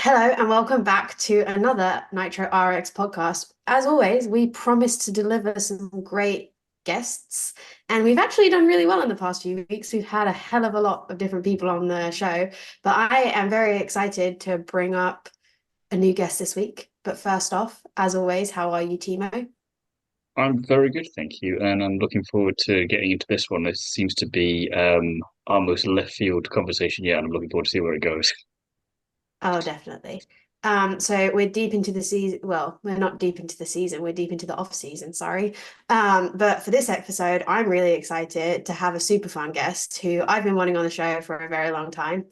Hello and welcome back to another Nitro RX podcast. As always, we promise to deliver some great guests, and we've actually done really well in the past few weeks. We've had a hell of a lot of different people on the show, but I am very excited to bring up a new guest this week. But first off, as always, how are you, Timo? I'm very good, thank you, and I'm looking forward to getting into this one. This seems to be our most left field conversation yet, and I'm looking forward to see where it goes. Oh, definitely. So we're deep into the season. Well, we're not deep into the season, we're deep into the off season, sorry. But for this episode, I'm really excited to have a super fun guest who I've been wanting on the show for a very long time.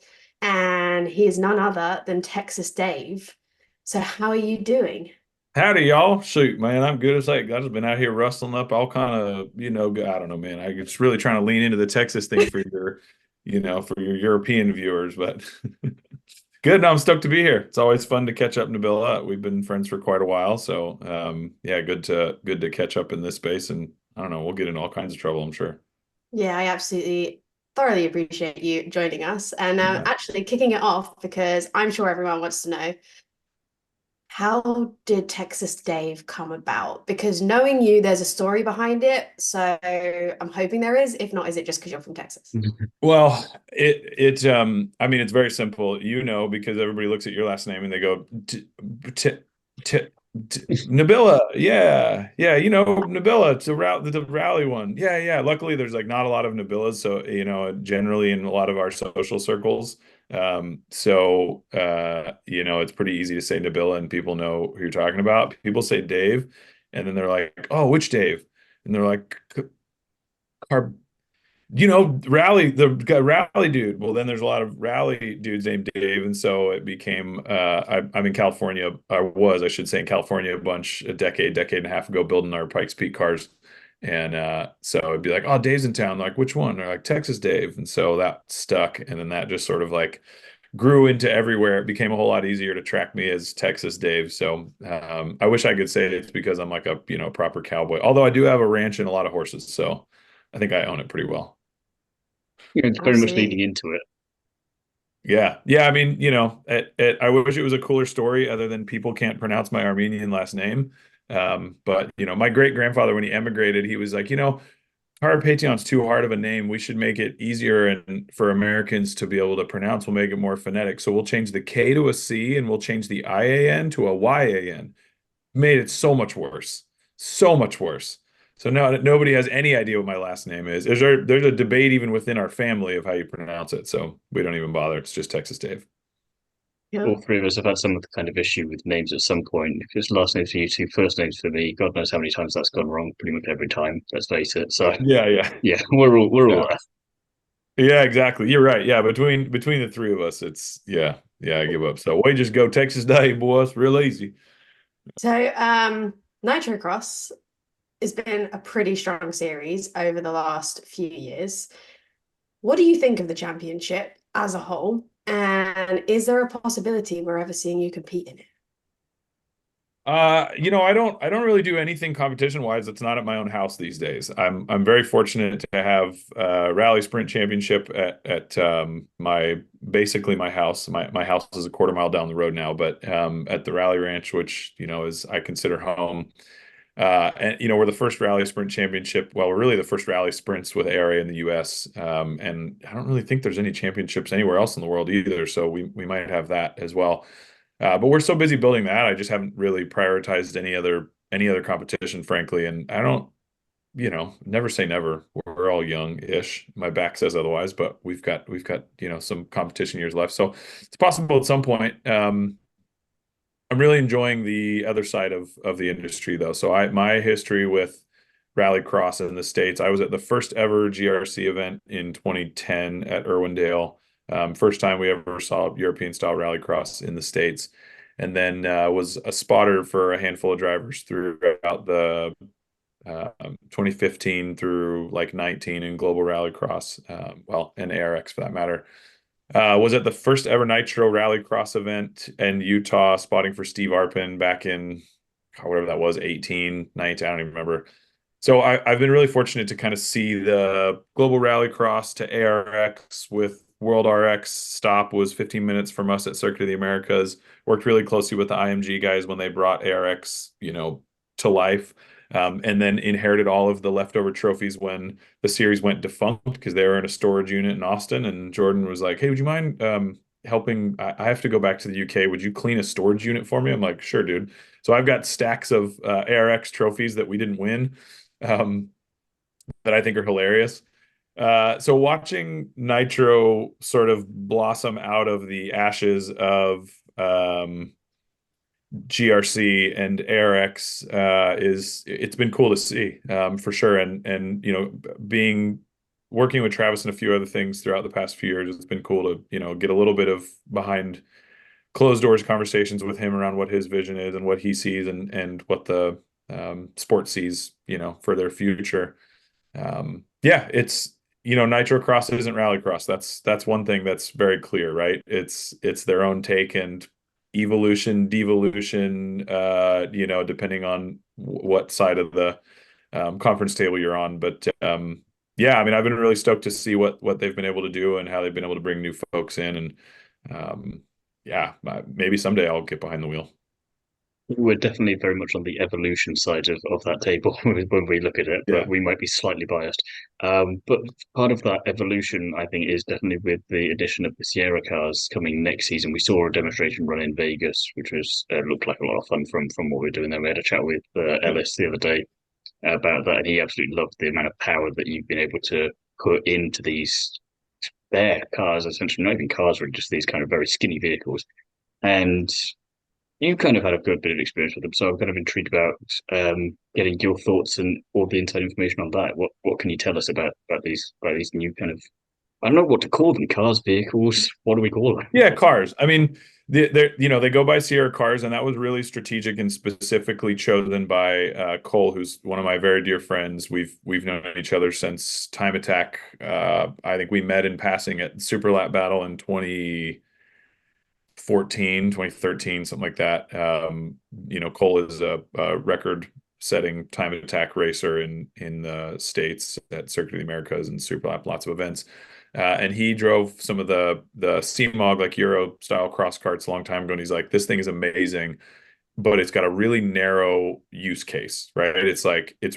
And he is none other than Texas Dave. So how are you doing? Howdy, y'all. Shoot, man, I'm good as heck. I've just been out here rustling up all kind of, I don't know, man. I just really trying to lean into the Texas thing for your European viewers, but good. No, I'm stoked to be here. It's always fun to catch up, Nabila. We've been friends for quite a while, so yeah, good to catch up in this space. And I don't know, we'll get in all kinds of trouble, I'm sure. Yeah, I absolutely thoroughly appreciate you joining us and Yeah. actually kicking it off because I'm sure everyone wants to know. How did Texas Dave come about? Because knowing you, there's a story behind it. So I'm hoping there is. If not, is it just because you're from Texas? Well, I mean, it's very simple, because everybody looks at your last name and they go, t t Nabila, yeah, yeah, Nabila, it's the rally one, yeah, yeah. Luckily, there's like not a lot of Nabilas, so generally in a lot of our social circles, it's pretty easy to say Nabila and people know who you're talking about. People say Dave, and then they're like, oh, which Dave? And they're like, Car rally, the rally dude. Well, then there's a lot of rally dudes named Dave, and so it became. I'm in California. I should say, in California a bunch decade and a half ago, building our Pikes Peak cars, and so it'd be like, oh, Dave's in town. Like, which one? They're like Texas Dave, and so that stuck, and then that just sort of like grew into everywhere. It became a whole lot easier to track me as Texas Dave. So I wish I could say it's because I'm like a proper cowboy. Although I do have a ranch and a lot of horses, so I think I own it pretty well. Yeah, it's very much leading Absolutely. into it. Yeah. Yeah. I mean, I wish it was a cooler story other than people can't pronounce my Armenian last name. But, my great grandfather, when he emigrated, he was like, Carpathian's too hard of a name. We should make it easier and for Americans to be able to pronounce. We'll make it more phonetic. So we'll change the K to a C and we'll change the IAN to a YAN. Made it so much worse. So much worse. So now nobody has any idea what my last name is. There's a debate even within our family of how you pronounce it. So we don't even bother. It's just Texas Dave. Yeah. All three of us have had some kind of issue with names at some point. If it's last names for you two, first names for me, God knows how many times that's gone wrong. Pretty much every time. Let's face it. So Yeah, yeah. yeah, we're all Yeah. there. Yeah, exactly. You're right. Yeah, between the three of us, it's yeah, I give up. So we just go Texas Dave, boys. Real easy. So Nitrocross has been a pretty strong series over the last few years. What do you think of the championship as a whole? And is there a possibility we're ever seeing you compete in it? I don't really do anything competition wise that's not at my own house these days. I'm very fortunate to have rally sprint championship at my basically my house. My house is a quarter mile down the road now, but at the rally ranch, which is I consider home. And we're the first rally sprint championship. Well, we're really the first rally sprints with ARA in the US. And I don't really think there's any championships anywhere else in the world either. So we might have that as well. But we're so busy building that, I just haven't really prioritized any other competition, frankly. And I don't, never say never. We're all young-ish. My back says otherwise, but we've got some competition years left. So it's possible at some point. I'm really enjoying the other side of the industry though. So my history with Rallycross in the States, I was at the first ever GRC event in 2010 at Irwindale. First time we ever saw European style Rallycross in the States. And then was a spotter for a handful of drivers throughout the 2015 through like 19 in global Rallycross, well, and ARX for that matter. Was at the first ever Nitro Rallycross event in Utah, spotting for Steve Arpin back in whatever that was, 18, 19, I don't even remember. So I've been really fortunate to kind of see the Global Rallycross to ARX with World RX stop was 15 minutes from us at Circuit of the Americas. Worked really closely with the IMG guys when they brought ARX, to life. And then inherited all of the leftover trophies when the series went defunct because they were in a storage unit in Austin. And Jordan was like, "Hey, would you mind helping? I have to go back to the UK. Would you clean a storage unit for me?" I'm like, "Sure, dude." So I've got stacks of ARX trophies that we didn't win, um, that I think are hilarious. So watching Nitro sort of blossom out of the ashes of GRC and ARX it's been cool to see, for sure. And being working with Travis and a few other things throughout the past few years, it's been cool to get a little bit of behind closed doors conversations with him around what his vision is and what he sees and what the sport sees, for their future. Yeah, it's Nitrocross isn't Rallycross. That's one thing that's very clear, right? It's their own take and evolution, devolution, depending on what side of the conference table you're on. But yeah, I mean, I've been really stoked to see what they've been able to do and how they've been able to bring new folks in. And yeah, maybe someday I'll get behind the wheel. We're definitely very much on the evolution side of that table when we look at it, but Yeah. we might be slightly biased. But part of that evolution, I think, is definitely with the addition of the Sierra cars coming next season. We saw a demonstration run in Vegas, which was looked like a lot of fun from what we were doing there. We had a chat with Ellis the other day about that, and he absolutely loved the amount of power that you've been able to put into these spare cars, essentially not even cars, really, just these kind of very skinny vehicles. And you kind of had a good bit of experience with them, so I'm kind of intrigued about getting your thoughts and all the inside information on that. What can you tell us about these new kind of, I don't know what to call them, cars, vehicles? What do we call them? Yeah, cars. I mean, they go by Sierra cars, and that was really strategic and specifically chosen by Cole, who's one of my very dear friends. We've known each other since Time Attack. I think we met in passing at Super Lap Battle in 2014, 2013, something like that. Cole is a record-setting Time Attack racer in the States at Circuit of the Americas and Super Lap, lots of events. And he drove some of the CMOG, like Euro style cross carts, a long time ago. And he's like, "This thing is amazing, but it's got a really narrow use case, right? It's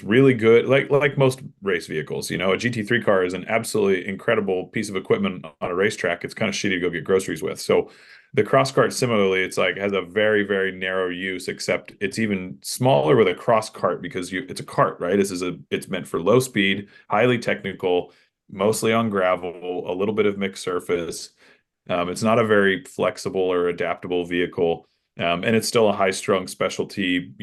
really good, like most race vehicles. A GT3 car is an absolutely incredible piece of equipment on a racetrack. It's kind of shitty to go get groceries with. So the cross cart, similarly, it's like has a very, very narrow use, except it's even smaller with a cross cart because it's a cart, right? It's meant for low speed, highly technical, mostly on gravel, a little bit of mixed surface. It's not a very flexible or adaptable vehicle. And it's still a high-strung specialty,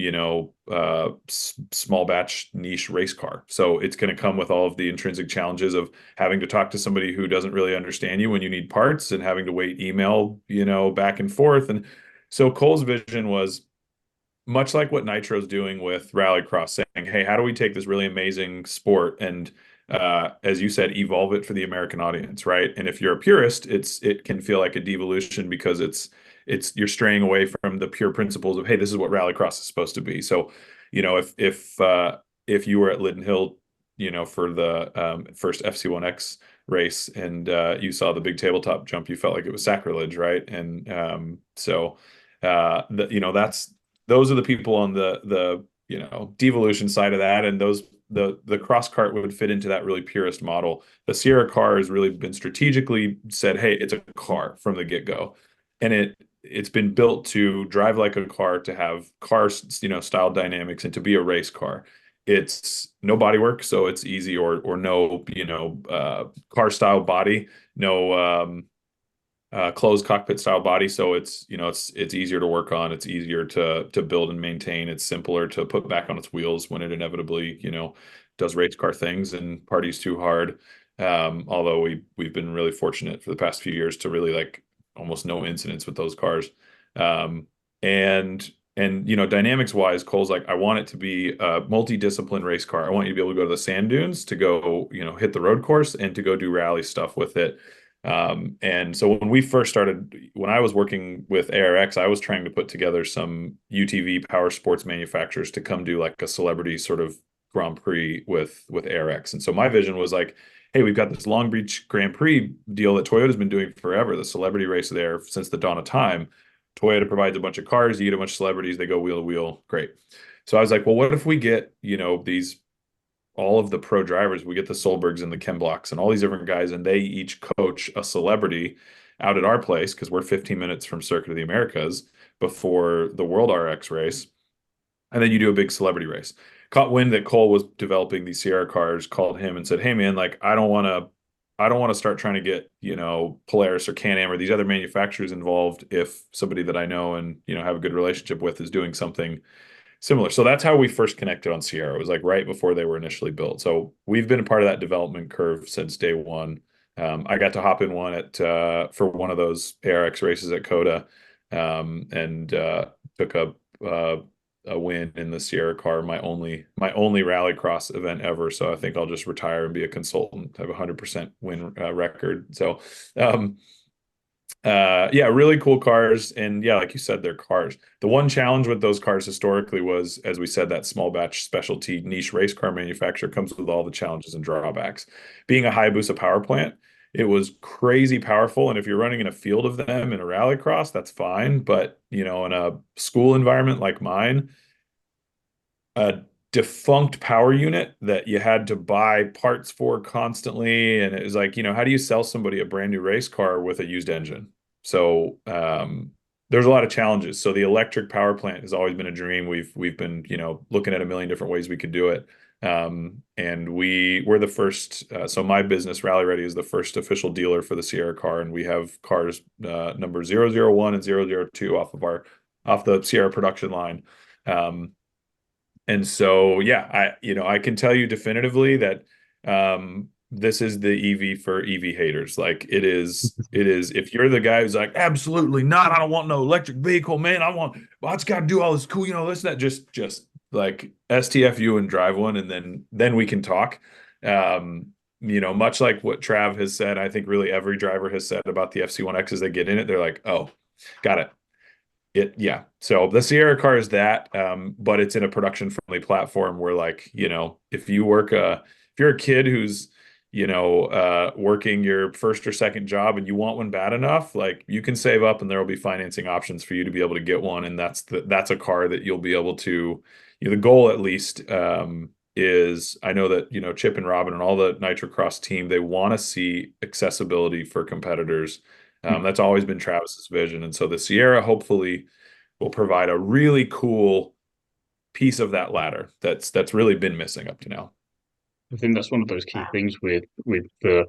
small batch niche race car. So it's going to come with all of the intrinsic challenges of having to talk to somebody who doesn't really understand you when you need parts and having to wait email, back and forth. And so Cole's vision was much like what Nitro's doing with Rallycross, saying, "Hey, how do we take this really amazing sport and, as you said, evolve it for the American audience, right?" And if you're a purist, it can feel like a devolution because you're straying away from the pure principles of, "Hey, this is what Rallycross is supposed to be." So, if you were at Lydden Hill, for the first FC1X race and you saw the big tabletop jump, you felt like it was sacrilege, right? And so that's those are the people on the devolution side of that, and the cross cart would fit into that really purist model. The Sierra car has really been strategically said, "Hey, it's a car from the get-go," and it's been built to drive like a car, to have car style dynamics, and to be a race car. It's no body work, so it's easy, or no car style body, no closed cockpit style body, so it's easier to work on, it's easier to build and maintain, it's simpler to put back on its wheels when it inevitably does race car things and parties too hard. Although we've been really fortunate for the past few years to really like almost no incidents with those cars. um and dynamics wise, Cole's like, "I want it to be a multi-discipline race car. I want you to be able to go to the sand dunes, to go hit the road course, and to go do rally stuff with it." And so when we first started, when I was working with ARX, I was trying to put together some UTV power sports manufacturers to come do like a celebrity sort of Grand Prix with ARX. And so my vision was like, hey, we've got this Long Beach Grand Prix deal that Toyota's been doing forever, the celebrity race there since the dawn of time. Toyota provides a bunch of cars, you get a bunch of celebrities, they go wheel to wheel, great. So I was like, well, what if we get, these all of the pro drivers, we get the Solbergs and the Ken Blocks and all these different guys, and they each coach a celebrity out at our place because we're 15 minutes from Circuit of the Americas before the World RX race. And then you do a big celebrity race. Caught wind that Cole was developing these Sierra cars, called him and said, hey man, like I don't want to start trying to get, Polaris or Can-Am or these other manufacturers involved if somebody that I know and, have a good relationship with is doing something similar. So that's how we first connected on Sierra. It was like right before they were initially built. So we've been a part of that development curve since day one. I got to hop in one for one of those ARX races at COTA, and took a win in the Sierra car, my only rallycross event ever. So I think I'll just retire and be a consultant. I have a 100% win record. So yeah, really cool cars. And yeah, like you said, they're cars. The one challenge with those cars historically was, as we said, that small batch specialty niche race car manufacturer comes with all the challenges and drawbacks. Being a Hayabusa power plant, it was crazy powerful. And if you're running in a field of them in a rallycross, that's fine. But, in a school environment like mine, a defunct power unit that you had to buy parts for constantly. And it was like, how do you sell somebody a brand new race car with a used engine? So there's a lot of challenges. So the electric power plant has always been a dream. We've been, looking at a million different ways we could do it. And we're the first, so my business, Rally Ready, is the first official dealer for the Sierra car. And we have cars number 001 and 002 off the Sierra production line. And so, yeah, I can tell you definitively that this is the EV for EV haters. Like it is, if you're the guy who's like, absolutely not, I don't want no electric vehicle, man. Well, it's got to do all this cool, this, that, just like STFU and drive one. And then we can talk. Much like what Trav has said, I think really every driver has said about the FC1X as they get in it, they're like, oh, got it. Yeah. So the Sierra car is that, but it's in a production friendly platform where, like, if you're a kid who's, working your first or second job and you want one bad enough, like you can save up and there will be financing options for you to be able to get one. And that's a car that you'll be able to, the goal at least, is I know that, Chip and Robin and all the Nitrocross team, they want to see accessibility for competitors. That's always been Travis's vision. And so the Sierra hopefully will provide a really cool piece of that ladder that's really been missing up to now. I think that's one of those key things with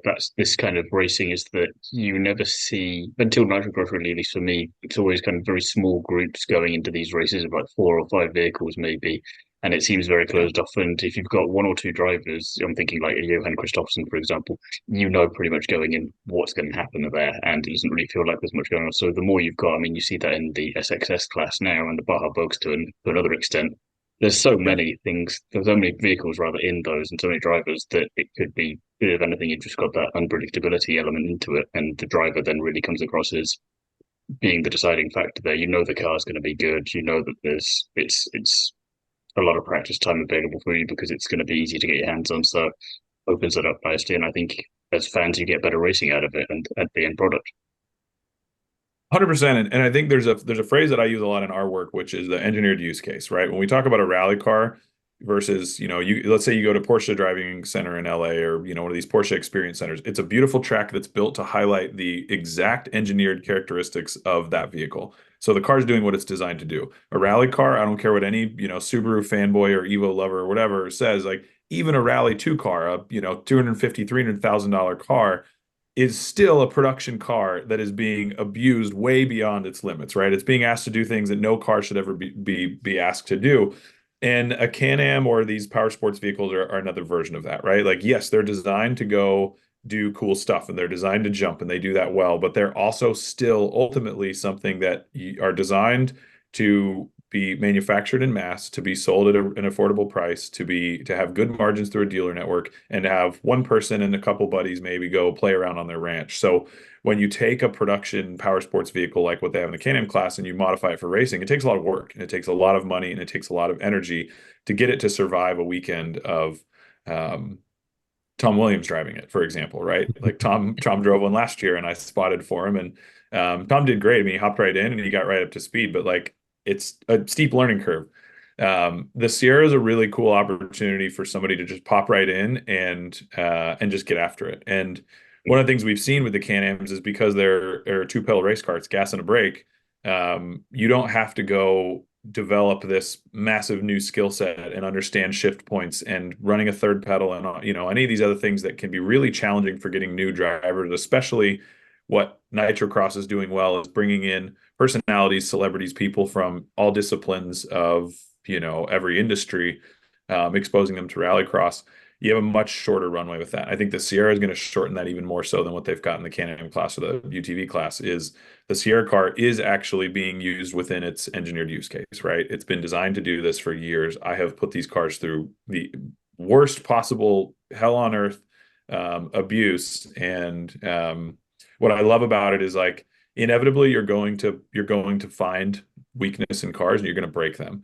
that's this kind of racing is that you never see until Nitrocross really, at least for me, it's always kind of very small groups going into these races of like 4 or 5 vehicles maybe. And it seems very closed off. And if you've got 1 or 2 drivers, I'm thinking like a Johan Kristoffersson, for example, pretty much going in what's going to happen there. And it doesn't really feel like there's much going on. So the more you've got, I mean, you see that in the SXS class now and the Baja Bugs to another extent. There's so many things, there's so many vehicles rather in those and so many drivers that it could be, if anything, you've just got that unpredictability element into it. And the driver then really comes across as being the deciding factor there. The car's going to be good. That it's a lot of practice time available for you because it's going to be easy to get your hands on. So opens it up nicely. And I think as fans, you get better racing out of it and at the end product. 100%. And I think there's a phrase that I use a lot in our work, which is the engineered use case, right? When we talk about a rally car versus, let's say you go to Porsche Driving Center in LA or, one of these Porsche Experience Centers, it's a beautiful track that's built to highlight the exact engineered characteristics of that vehicle. So the car's doing what it's designed to do. A rally car, I don't care what any, Subaru fanboy or Evo lover or whatever says, like even a Rally 2 car, a, $250,000, $300,000 car, is still a production car that is being abused way beyond its limits, right? It's being asked to do things that no car should ever be asked to do. And a Can-Am or these power sports vehicles are another version of that, right? Like, yes, they're designed to go do cool stuff and they're designed to jump and they do that well, but they're also still ultimately something that are designed to be manufactured in mass, to be sold at an affordable price, to have good margins through a dealer network, and to have one person and a couple buddies maybe go play around on their ranch. So when you take a production power sports vehicle like what they have in the Can-Am class and you modify it for racing, it takes a lot of work and it takes a lot of money and it takes a lot of energy to get it to survive a weekend of Tom Williams driving it, for example, right? Like Tom drove one last year and I spotted for him, and Tom did great. I mean, he hopped right in and he got right up to speed, but like it's a steep learning curve. The Sierra is a really cool opportunity for somebody to just pop right in and just get after it. And one of the things we've seen with the Can-Ams is because they're two-pedal race carts, gas and a brake, you don't have to go develop this massive new skill set and understand shift points and running a third pedal and any of these other things that can be really challenging for getting new drivers, especially what Nitrocross is doing well is bringing in personalities, celebrities, people from all disciplines of every industry, exposing them to rallycross. You have a much shorter runway with that. I think the Sierra is going to shorten that even more so than what they've got in the Can-Am class or the UTV class. Is the Sierra car is actually being used within its engineered use case, right? It's been designed to do this for years. I have put these cars through the worst possible hell on earth abuse, and what I love about it is like inevitably you're going to find weakness in cars and you're going to break them.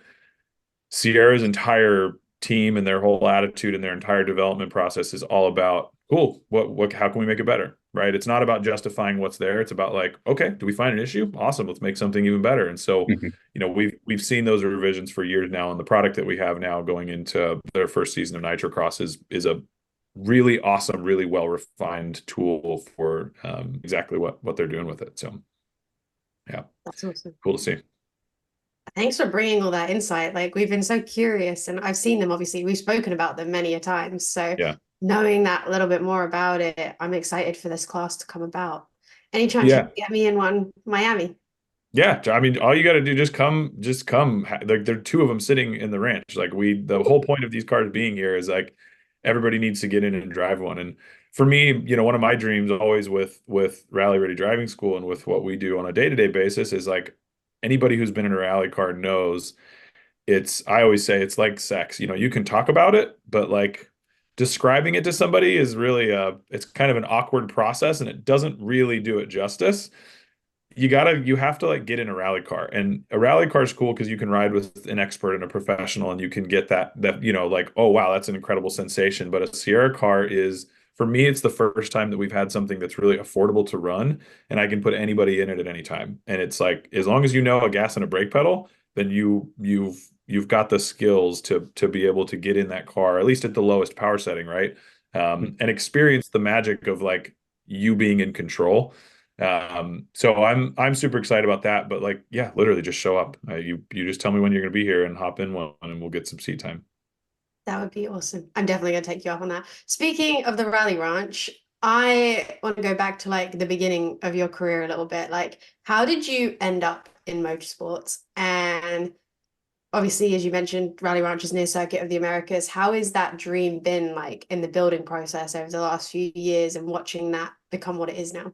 Sierra's entire team and their whole attitude and their entire development process is all about, cool, how can we make it better, right? It's not about justifying what's there. It's about like, okay, do we find an issue? Awesome, let's make something even better. And so, we've seen those revisions for years now, and the product that we have now going into their first season of Nitrocross is a really awesome, really well refined tool for exactly what they're doing with it. So, yeah, That's awesome. cool to see. Thanks for bringing all that insight. Like we've been so curious, and I've seen them, obviously, we've spoken about them many a times. So Yeah. knowing that a little bit more about it, I'm excited for this class to come about. Any chance you Yeah. can get me in one, Miami? Yeah, I mean, all you got to do just come. Like there are two of them sitting in the ranch. Like the whole point of these cars being here is like everybody needs to get in and drive one. And for me, one of my dreams always with Rally Ready Driving School and with what we do on a day-to-day basis is like anybody who's been in a rally car knows I always say it's like sex. You can talk about it, but like describing it to somebody is really it's kind of an awkward process and it doesn't really do it justice. You have to like get in a rally car, and a rally car is cool because you can ride with an expert and a professional and you can get that like, oh wow, that's an incredible sensation. But a Sierra car is, for me, it's the first time that we've had something that's really affordable to run and I can put anybody in it at any time. And it's like, as long as you know a gas and a brake pedal, then you've got the skills to be able to get in that car, at least at the lowest power setting, right? And experience the magic of like you being in control. So I'm super excited about that, but like, yeah, literally just show up. You just tell me when you're going to be here and hop in one and we'll get some seat time. That would be awesome. I'm definitely going to take you up on that. Speaking of the Rally Ranch, I want to go back to like the beginning of your career a little bit. Like, how did you end up in motorsports? And obviously, as you mentioned, Rally Ranch is near Circuit of the Americas. How has that dream been like in the building process over the last few years and watching that become what it is now?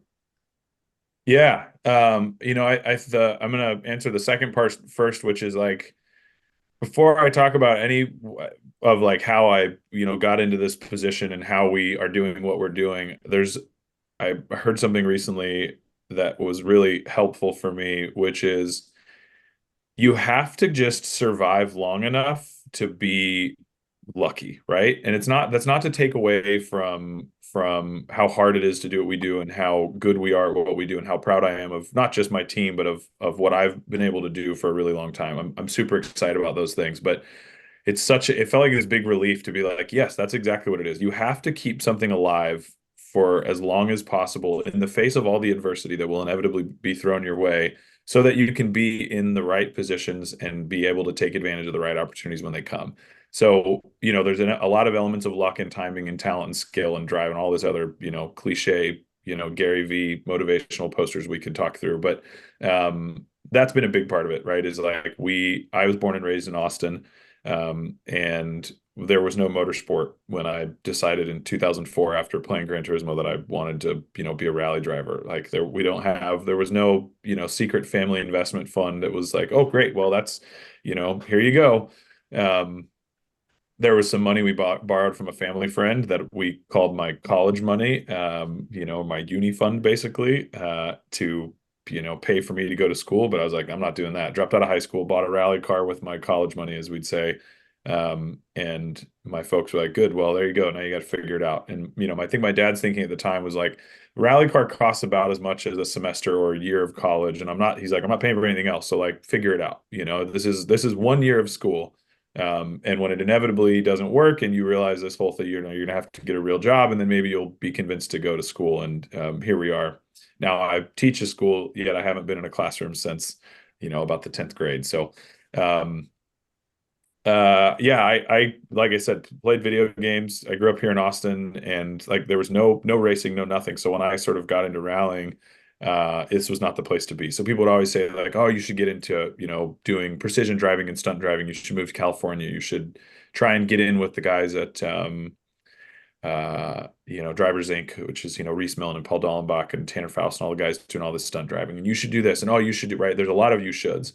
Yeah. I'm going to answer the second part first, which is like, before I talk about any of like how I, got into this position and how we are doing what we're doing, I heard something recently that was really helpful for me, which is you have to just survive long enough to be lucky, right? And that's not to take away from how hard it is to do what we do and how good we are at what we do and how proud I am of not just my team but of what I've been able to do for a really long time. I'm super excited about those things, but it felt like this big relief to be like, yes, that's exactly what it is. You have to keep something alive for as long as possible in the face of all the adversity that will inevitably be thrown your way, so that you can be in the right positions and be able to take advantage of the right opportunities when they come. So, there's a lot of elements of luck and timing and talent and skill and drive and all this other, cliche, Gary V motivational posters we could talk through. But that's been a big part of it, right? Is like I was born and raised in Austin. And there was no motorsport when I decided in 2004 after playing Gran Turismo that I wanted to, be a rally driver. Like there was no, secret family investment fund that was like, oh, great. Well, that's, here you go. Um, there was some money we borrowed from a family friend that we called my college money, my uni fund basically, to, pay for me to go to school. But I was like, I'm not doing that. Dropped out of high school, bought a rally car with my college money, as we'd say. And my folks were like, good, well, there you go. Now you got to figure it out. And, I think my dad's thinking at the time was like, rally car costs about as much as a semester or a year of college. And he's like, I'm not paying for anything else. So like, figure it out. This is 1 year of school. And when it inevitably doesn't work and you realize this whole thing, you're going to have to get a real job, and then maybe you'll be convinced to go to school. And here we are. Now I teach a school, yet I haven't been in a classroom since, about the 10th grade. So, yeah, I like I said, played video games. I grew up here in Austin, and like there was no racing, no nothing. So when I sort of got into rallying, this was not the place to be. So people would always say like, oh, you should get into, doing precision driving and stunt driving. You should move to California. You should try and get in with the guys at Drivers Inc., which is, Reese Millen and Paul Dallenbach and Tanner Faust and all the guys doing all this stunt driving. And you should do this. And oh, you should do right. There's a lot of you shoulds.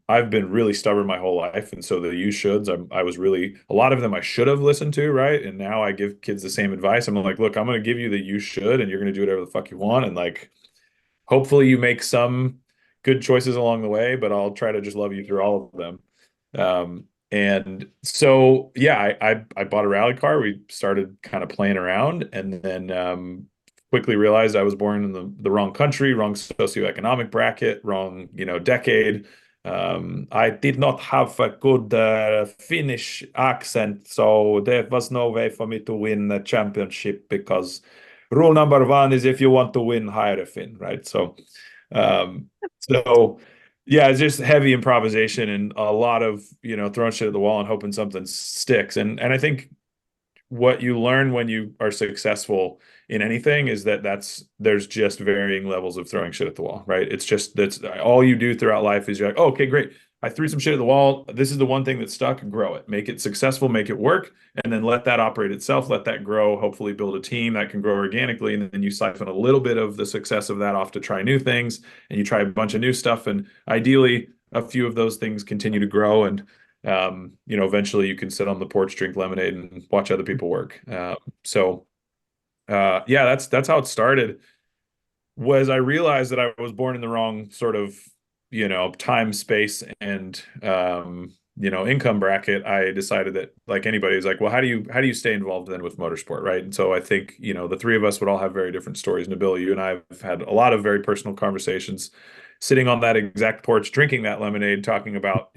I've been really stubborn my whole life. And so the you shoulds, I was really, a lot of them I should have listened to, right? And now I give kids the same advice. I'm like, look, I'm going to give you the you should, and you're going to do whatever the fuck you want. And like, hopefully you make some good choices along the way, but I'll try to just love you through all of them. And so, yeah, I bought a rally car. We started kind of playing around, and then quickly realized I was born in the wrong country, wrong socioeconomic bracket, wrong, decade. I did not have a good Finnish accent, so there was no way for me to win the championship, because rule number one is if you want to win, hire a Finn, right? Um, so yeah, it's just heavy improvisation and a lot of, throwing shit at the wall and hoping something sticks. And I think what you learn when you are successful in anything is that there's just varying levels of throwing shit at the wall, right? That's all you do throughout life is you're like, oh, okay, great. I threw some shit at the wall. This is the one thing that stuck. Grow it, make it successful, make it work, and then let that operate itself, let that grow, hopefully build a team that can grow organically. And then you siphon a little bit of the success of that off to try new things, and you try a bunch of new stuff. And ideally, a few of those things continue to grow. And eventually you can sit on the porch, drink lemonade, and watch other people work. Yeah, that's how it started. Was I realized that I was born in the wrong sort of, time, space, and income bracket. I decided that, like anybody, is like, well, how do you stay involved then with motorsport, right? And so I think, the three of us would all have very different stories. Nabila, you and I have had a lot of very personal conversations, sitting on that exact porch, drinking that lemonade, talking about,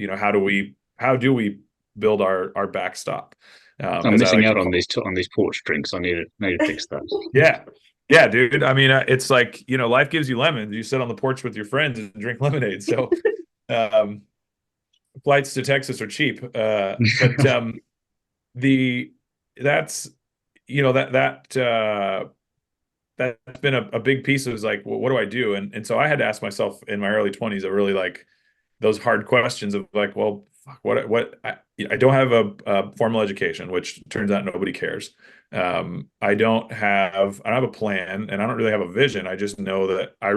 how do we build our backstop? I'm As I missing like to out call on these porch drinks. I need to fix that. Yeah. Yeah, dude. I mean, it's like, life gives you lemons. You sit on the porch with your friends and drink lemonade. So, um, flights to Texas are cheap. But the that's that's been a big piece of, is like, well, what do I do? And so I had to ask myself in my early 20s a really like those hard questions of like, well, fuck, I don't have a formal education, which turns out nobody cares. I don't have a plan, and I don't really have a vision. I just know that I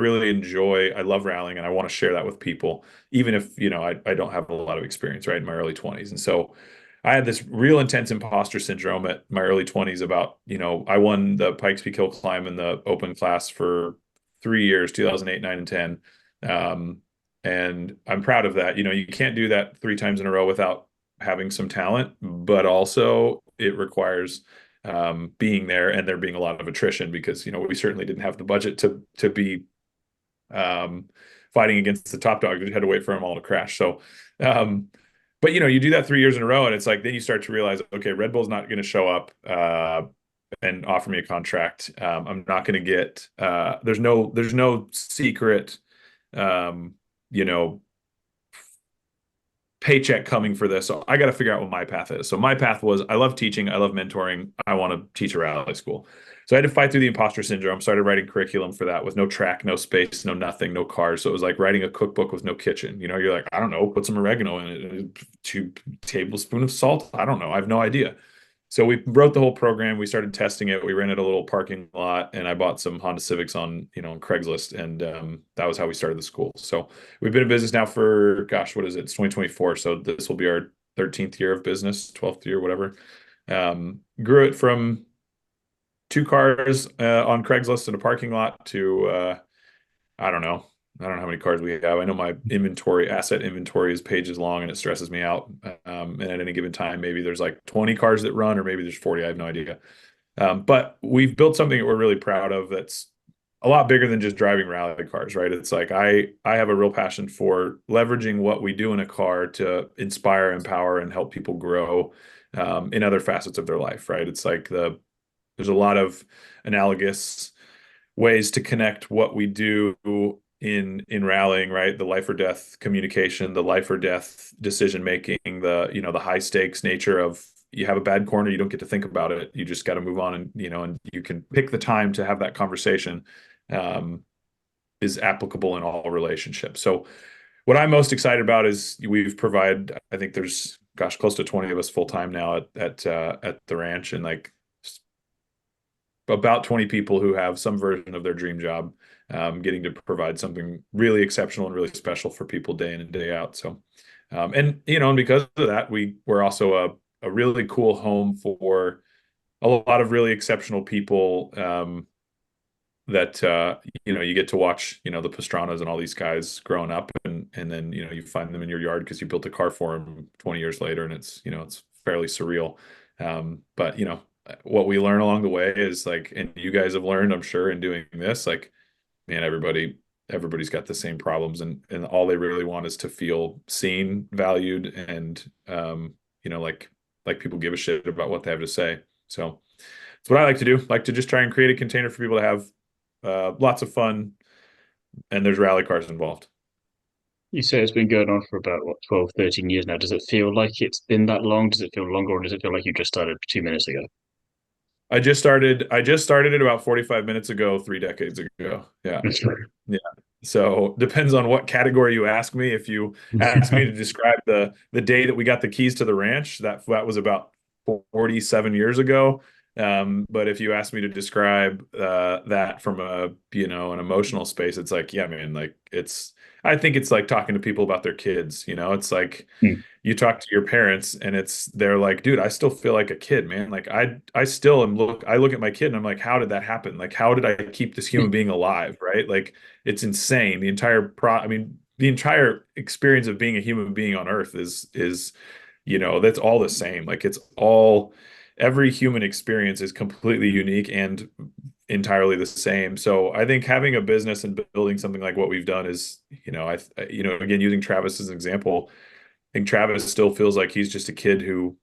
love rallying, and I want to share that with people, even if, I don't have a lot of experience, right, in my early 20s. And so I had this real intense imposter syndrome at my early 20s about, I won the Pikes Peak Hill Climb in the open class for 3 years, 2008, 9, and 10. And I'm proud of that. You can't do that 3 times in a row without having some talent, but also it requires being there, and there being a lot of attrition, because we certainly didn't have the budget to be fighting against the top dog. We had to wait for them all to crash. So, but you do that 3 years in a row, and it's like then you start to realize, okay, Red Bull's not going to show up and offer me a contract. I'm not going to get. There's no secret. You know, paycheck coming for this. So I got to figure out what my path is. So my path was, I love teaching. I love mentoring. I want to teach a rally school. So I had to fight through the imposter syndrome, started writing curriculum for that with no track, no space, no nothing, no cars. So it was like writing a cookbook with no kitchen. You're like, I don't know, put some oregano in it, 2 tablespoons of salt. I don't know. I have no idea. So we wrote the whole program. We started testing it. We rented a little parking lot, and I bought some Honda Civics on Craigslist, and that was how we started the school. So we've been in business now for, gosh, what is it? It's 2024. So this will be our 13th year of business, 12th year, whatever. Grew it from 2 cars on Craigslist in a parking lot to I don't know. I don't know how many cars we have. I know my asset inventory is pages long, and it stresses me out. And at any given time, maybe there's like 20 cars that run, or maybe there's 40. I have no idea. But we've built something that we're really proud of that's a lot bigger than just driving rally cars, right? It's like I have a real passion for leveraging what we do in a car to inspire, empower, and help people grow in other facets of their life, right? It's like there's a lot of analogous ways to connect what we do in rallying, right? The life or death communication, the life or death decision making, the high stakes nature of, you have a bad corner, you don't get to think about it. You just got to move on, and you can pick the time to have that conversation, is applicable in all relationships. So what I'm most excited about is I think there's, gosh, close to 20 of us full time now at the ranch, and like about 20 people who have some version of their dream job, getting to provide something really exceptional and really special for people day in and day out. So, and because of that, we're also a really cool home for a lot of really exceptional people, that you get to watch, the Pastranas and all these guys growing up, and then you find them in your yard because you built a car for them 20 years later, and it's fairly surreal. But what we learn along the way is like, and you guys have learned, I'm sure, in doing this, like, man, everybody's got the same problems, and all they really want is to feel seen, valued, and like people give a shit about what they have to say. So it's what I like to do. Like to just try and create a container for people to have lots of fun, and there's rally cars involved. You say it's been going on for about, what, 12, 13 years now. Does it feel like it's been that long? Does it feel longer, or does it feel like you just started 2 minutes ago? I just started it about 45 minutes ago, 3 decades ago. Yeah. Yeah. So depends on what category you ask me. If you ask me to describe the day that we got the keys to the ranch, that was about 47 years ago. But if you ask me to describe that from an emotional space, it's like, yeah, man, like I think it's like talking to people about their kids. It's like Hmm. you talk to your parents, and they're like, dude, I still feel like a kid, man. Like I still I look at my kid, and I'm like, how did that happen? Like, how did I keep this human being alive? Right? Like, it's insane. I mean, the entire experience of being a human being on Earth is that's all the same. Like, every human experience is completely unique and entirely the same. So I think having a business and building something like what we've done is, again, using Travis as an example, I think Travis still feels like he's just a kid who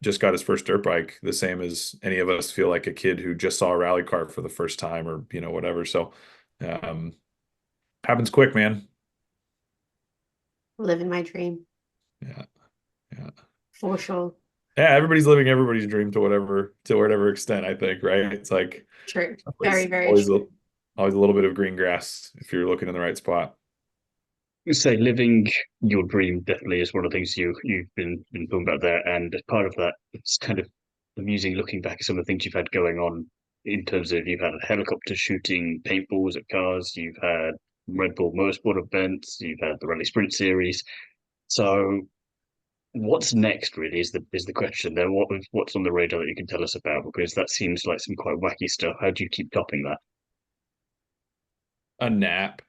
just got his first dirt bike, the same as any of us feel like a kid who just saw a rally car for the first time, or whatever. So um, happens quick, man. Living my dream Yeah, yeah, for sure. yeah. Everybody's living everybody's dream to whatever extent, I think, right? It's like True. Very, always very always true. always a little bit of green grass if you're looking in the right spot. You say living your dream definitely is one of the things you've been talking about there, and as part of that, it's kind of amusing looking back at some of the things you've had going on in terms of, you've had a helicopter shooting paintballs at cars, you've had Red Bull Motorsport events, you've had the Rally Sprint series. So what's next really is the question there. What's on the radar that you can tell us about? Because that seems like some quite wacky stuff. How do you keep topping A nap,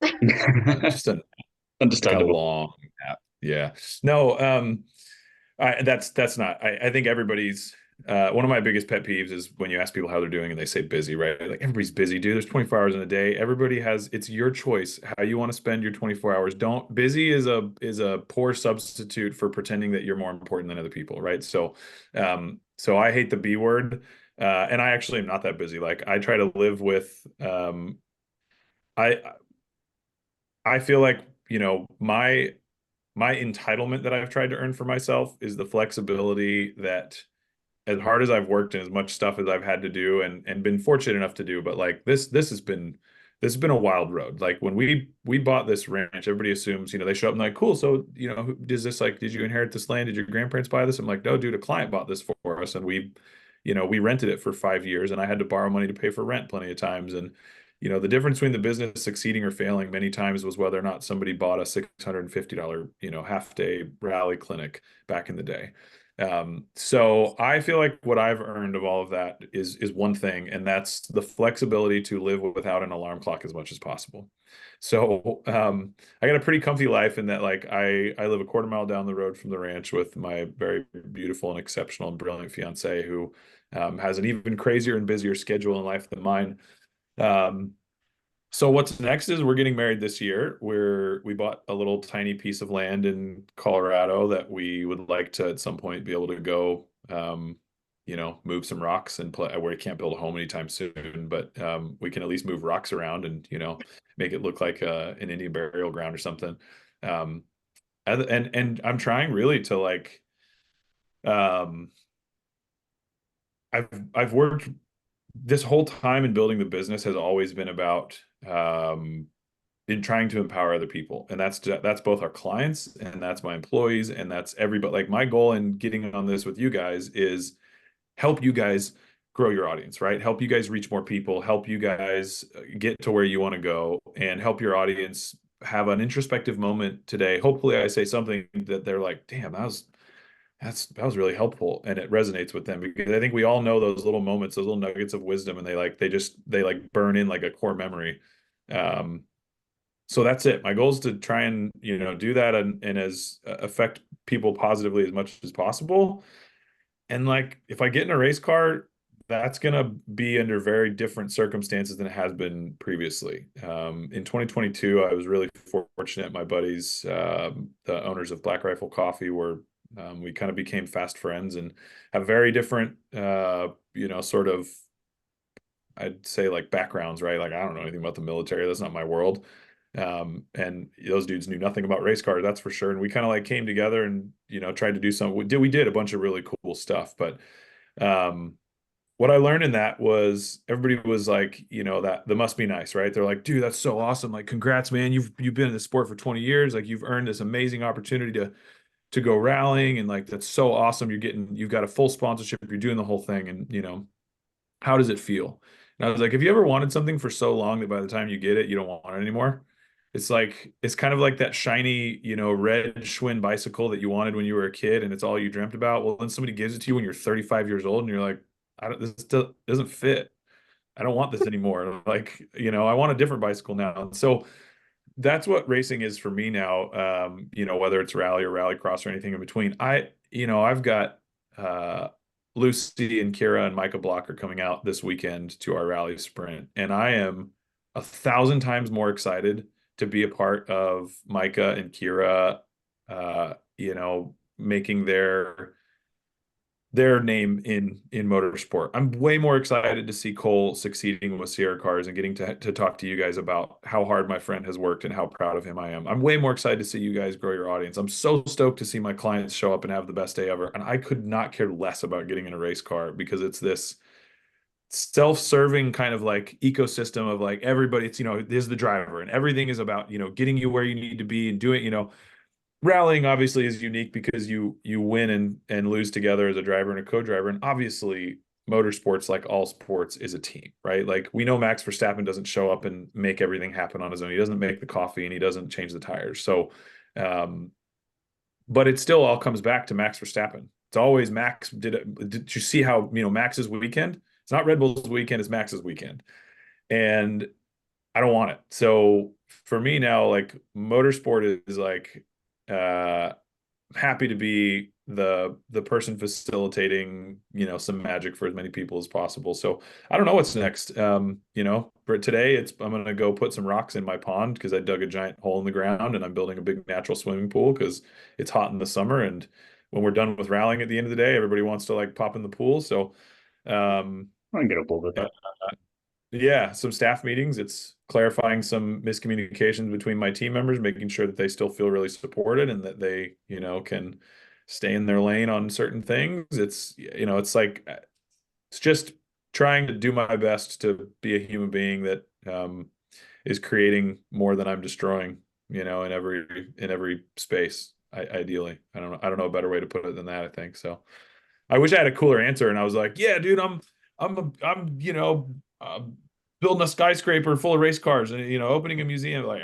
that? just like a Understandable. long nap. Yeah. No, that's not. I think everybody's one of my biggest pet peeves is when you ask people how they're doing and they say busy, right? Like, everybody's busy, dude. There's 24 hours in a day. It's your choice how you want to spend your 24 hours. Don't Busy is a poor substitute for pretending that you're more important than other people, right? So I hate the B word. And I actually am not that busy. Like, I try to live with I I feel like, my entitlement that I've tried to earn for myself is the flexibility that as hard as I've worked and as much stuff as I've had to do and been fortunate enough to do, but like this has been a wild road. Like when we bought this ranch, everybody assumes, they show up and like, cool. So, does this like, did you inherit this land? Did your grandparents buy this? I'm like, no, dude, a client bought this for us. And we rented it for 5 years and I had to borrow money to pay for rent plenty of times. And, the difference between the business succeeding or failing many times was whether or not somebody bought a $650, half day rally clinic back in the day. So I feel like what I've earned of all of that is one thing, and that's the flexibility to live without an alarm clock as much as possible. So I got a pretty comfy life in that, like I live a quarter mile down the road from the ranch with my very beautiful and exceptional and brilliant fiance who has an even crazier and busier schedule in life than mine. Um, so what's next is we're getting married this year. We bought a little tiny piece of land in Colorado that we would like to at some point be able to go, move some rocks and play where we can't build a home anytime soon, but we can at least move rocks around and, make it look like an Indian burial ground or something. Um, and I'm trying really to like, um, I've worked this whole time in building the business has always been about in trying to empower other people, and that's both our clients and that's my employees and that's everybody. Like my goal in getting on this with you guys is help you guys grow your audience, right? Help you guys reach more people, help you guys get to where you want to go, and help your audience have an introspective moment today. Hopefully, I say something that they're like, "Damn, that was really helpful," and it resonates with them because I think we all know those little moments, those little nuggets of wisdom, and they like burn in like a core memory. Um, so that's it. My goal is to try and do that and as affect people positively as much as possible. And like if I get in a race car, that's gonna be under very different circumstances than it has been previously. In 2022, I was really fortunate. My buddies, the owners of Black Rifle Coffee, we kind of became fast friends and have very different, sort of, I'd say like backgrounds, right? Like I don't know anything about the military. That's not my world. And those dudes knew nothing about race cars, that's for sure. And we kind of like came together and, tried to do something. We did a bunch of really cool stuff, but, what I learned in that was everybody was like, that must be nice, right? They're like, dude, that's so awesome. Like, congrats, man. You've been in the sport for 20 years. Like you've earned this amazing opportunity to go rallying. And like, that's so awesome. You've got a full sponsorship. You're doing the whole thing. And, how does it feel? And I was like, have you ever wanted something for so long that by the time you get it, you don't want it anymore? It's kind of like that shiny, red Schwinn bicycle that you wanted when you were a kid and it's all you dreamt about. Well, then somebody gives it to you when you're 35 years old and you're like, this doesn't fit. I don't want this anymore. Like, I want a different bicycle now. And so that's what racing is for me now. Whether it's rally or rally cross or anything in between. I've got Lucy and Kira and Micah Block are coming out this weekend to our rally sprint, and I am 1,000 times more excited to be a part of Micah and Kira, making their name in motorsport. I'm way more excited to see Cole succeeding with Sierra Cars and getting to talk to you guys about how hard my friend has worked and how proud of him I am. I'm way more excited to see you guys grow your audience. I'm so stoked to see my clients show up and have the best day ever. And I could not care less about getting in a race car because it's this self-serving kind of like ecosystem of like everybody, it's, there's the driver and everything is about, getting you where you need to be and doing, rallying obviously is unique because you win and lose together as a driver and a co-driver. And obviously motorsports, like all sports, is a team, right? Like we know Max Verstappen doesn't show up and make everything happen on his own. He doesn't make the coffee and he doesn't change the tires. So, but it still all comes back to Max Verstappen. It's always Max did you see how, Max's weekend? It's not Red Bull's weekend, it's Max's weekend. And I don't want it. So for me now, like motorsport is like, happy to be the person facilitating, some magic for as many people as possible. So I don't know what's next. For today, I'm gonna go put some rocks in my pond because I dug a giant hole in the ground and I'm building a big natural swimming pool because it's hot in the summer and when we're done with rallying at the end of the day, everybody wants to like pop in the pool. So I can get up with that. yeah, some staff meetings. It's clarifying some miscommunications between my team members, making sure that they still feel really supported and that they, can stay in their lane on certain things. It's, it's like, it's just trying to do my best to be a human being that is creating more than I'm destroying, in every space. Ideally, I don't know a better way to put it than that. I think so. I wish I had a cooler answer, and I was like, yeah, dude, I'm building a skyscraper full of race cars, and opening a museum. Like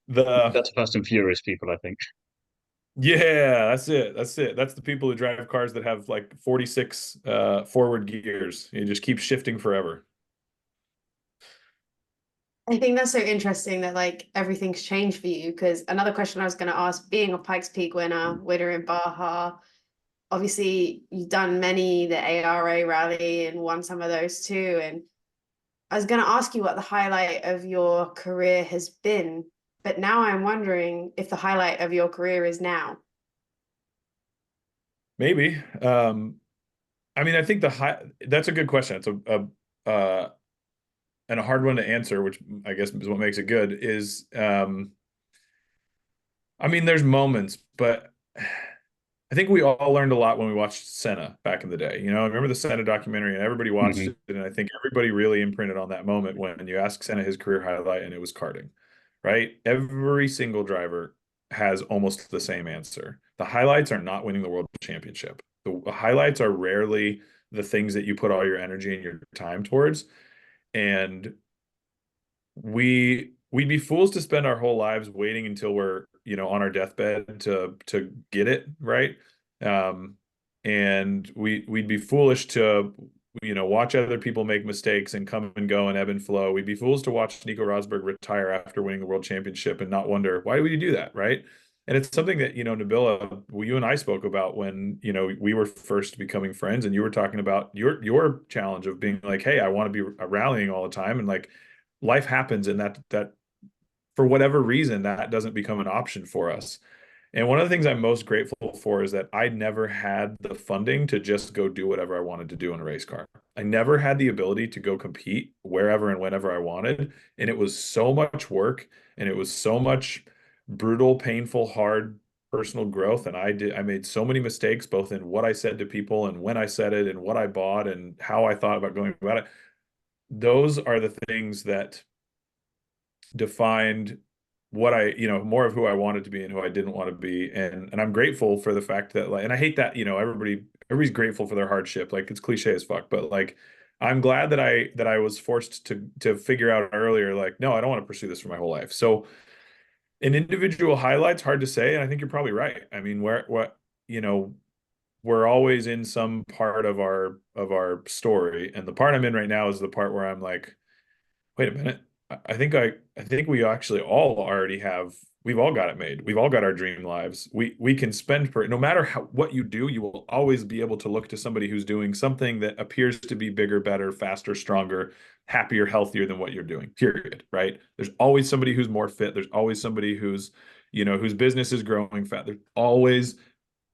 the That's Fast and Furious people, I think. yeah, that's it. That's it. That's the people who drive cars that have like 46 forward gears. You just keep shifting forever. I think that's so interesting that like everything's changed for you. Because another question I was going to ask, being a Pikes Peak winner in Baja, obviously you've done many the ARA rally and won some of those too. And I was going to ask you what the highlight of your career has been, but now I'm wondering if the highlight of your career is now. Maybe. I mean, I think that's a good question. It's and a hard one to answer, which I guess is what makes it good, is I mean, there's moments, but I think we all learned a lot when we watched Senna back in the day. I remember the Senna documentary and everybody watched Hmm. it, and I think everybody really imprinted on that moment when you ask Senna his career highlight and it was karting, right? Every single driver has almost the same answer. The highlights are not winning the world championship. The highlights are rarely the things that you put all your energy and your time towards. And we'd be fools to spend our whole lives waiting until we're on our deathbed to get it right. um and we'd be foolish to watch other people make mistakes and come and go and ebb and flow. We'd be fools to watch Nico Rosberg retire after winning the world championship and not wonder, why would he do that, right? And it's something that Nabila, well, you and I spoke about when we were first becoming friends, and you were talking about your challenge of being like, hey, I want to be rallying all the time, and like life happens, and that for whatever reason that doesn't become an option for us. And one of the things I'm most grateful for is that I never had the funding to just go do whatever I wanted to do in a race car. I never had the ability to go compete wherever and whenever I wanted. And it was so much work, and it was so much brutal, painful, hard personal growth. And I made so many mistakes, both in what I said to people and when I said it and what I bought and how I thought about going about it. Those are the things that defined what more of who I wanted to be and who I didn't want to be. And I'm grateful for the fact that, like, and I hate that, everybody's grateful for their hardship. Like, it's cliche as fuck, but like, I'm glad that I was forced to figure out earlier, like, no, I don't want to pursue this for my whole life. So an individual highlight's hard to say. And I think you're probably right. I mean, you know, we're always in some part of our story. And the part I'm in right now is the part where I'm like, wait a minute. I think we actually all already have, we've all got it made. We've all got our dream lives. We can spend for it. No matter what you do, you will always be able to look to somebody who's doing something that appears to be bigger, better, faster, stronger, happier, healthier than what you're doing. Period. Right? There's always somebody who's more fit. There's always somebody whose business is growing fat. There's always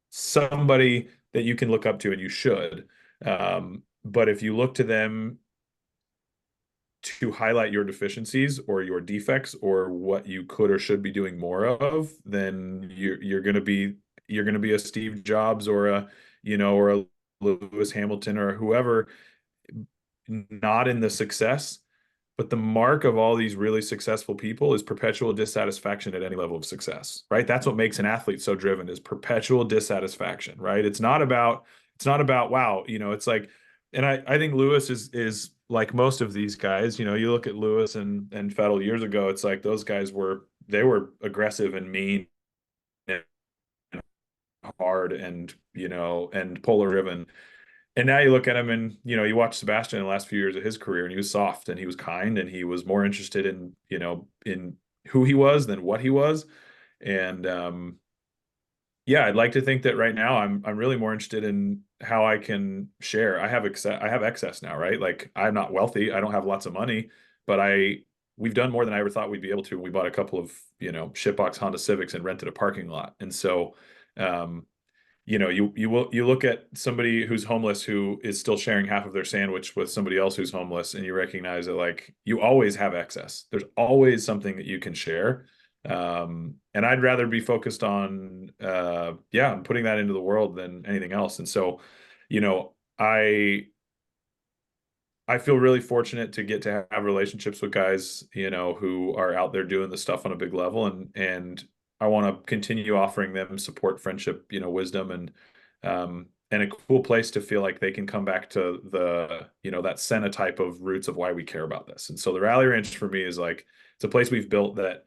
somebody that you can look up to, and you should. But if you look to them to highlight your deficiencies or your defects or what you could or should be doing more of, then you're gonna be a Steve Jobs or a Lewis Hamilton or whoever, not in the success. But the mark of all these really successful people is perpetual dissatisfaction at any level of success, right? That's what makes an athlete so driven, is perpetual dissatisfaction, right? It's not about wow, it's like, and I think Lewis is like most of these guys. You look at Lewis and Vettel years ago, it's like those guys were aggressive and mean and hard and polar driven. And now you look at him and, you watch Sebastian in the last few years of his career, and he was soft and he was kind and he was more interested in who he was than what he was. And yeah, I'd like to think that right now I'm really more interested in how I can share. I have excess now, right? Like, I'm not wealthy. I don't have lots of money, but we've done more than I ever thought we'd be able to. We bought a couple of, shitbox Honda Civics and rented a parking lot. And so, you look at somebody who's homeless who is still sharing half of their sandwich with somebody else who's homeless, and you recognize that, like, you always have excess. There's always something that you can share. And I'd rather be focused on, putting that into the world than anything else. And so, you know, I feel really fortunate to get to have relationships with guys, who are out there doing the stuff on a big level, and I want to continue offering them support, friendship, wisdom, and a cool place to feel like they can come back to that Senna type of roots of why we care about this. And so the Rally Ranch for me is like, it's a place we've built that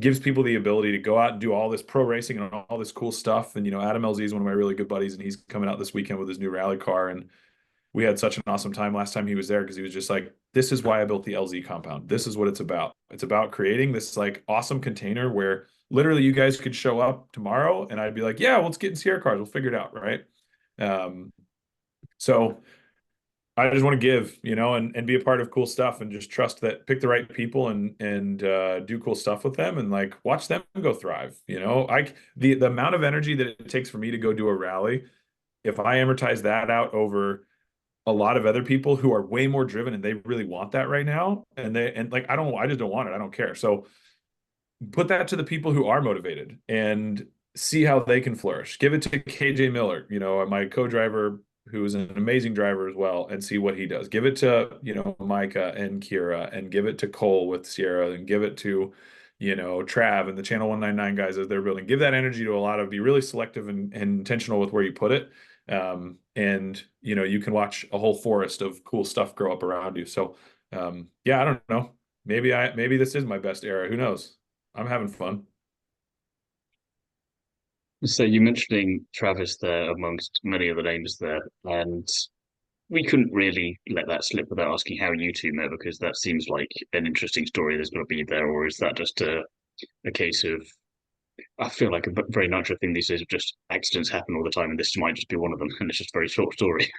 gives people the ability to go out and do all this pro racing and all this cool stuff. And Adam LZ is one of my really good buddies, and he's coming out this weekend with his new rally car, and we had such an awesome time last time he was there, because he was just like, this is why I built the LZ compound. This is what it's about. It's about creating this like awesome container where literally you guys could show up tomorrow and I'd be like, yeah, well, let's get in Sierra cars. We'll figure it out. Right. So I just want to give, and be a part of cool stuff, and just trust that, pick the right people and do cool stuff with them, and like watch them go thrive. The amount of energy that it takes for me to go do a rally, if I amortize that out over a lot of other people who are way more driven and they really want that right now, and like I just don't want it. I don't care. So put that to the people who are motivated and see how they can flourish. Give it to KJ Miller, my co-driver, who is an amazing driver as well, and see what he does. Give it to, Micah and Kira, and give it to Cole with Sierra, and give it to, Trav and the Channel 199 guys as they're building. Give that energy to a lot of, be really selective and intentional with where you put it. And you can watch a whole forest of cool stuff grow up around you. So I don't know. Maybe this is my best era. Who knows? I'm having fun. So you mentioning Travis there amongst many of the names there, and we couldn't really let that slip without asking how you two met, because that seems like an interesting story that's got to be there, or is that just a case of, I feel like a very natural thing these days of just accidents happen all the time, and this might just be one of them, and it's just a very short story.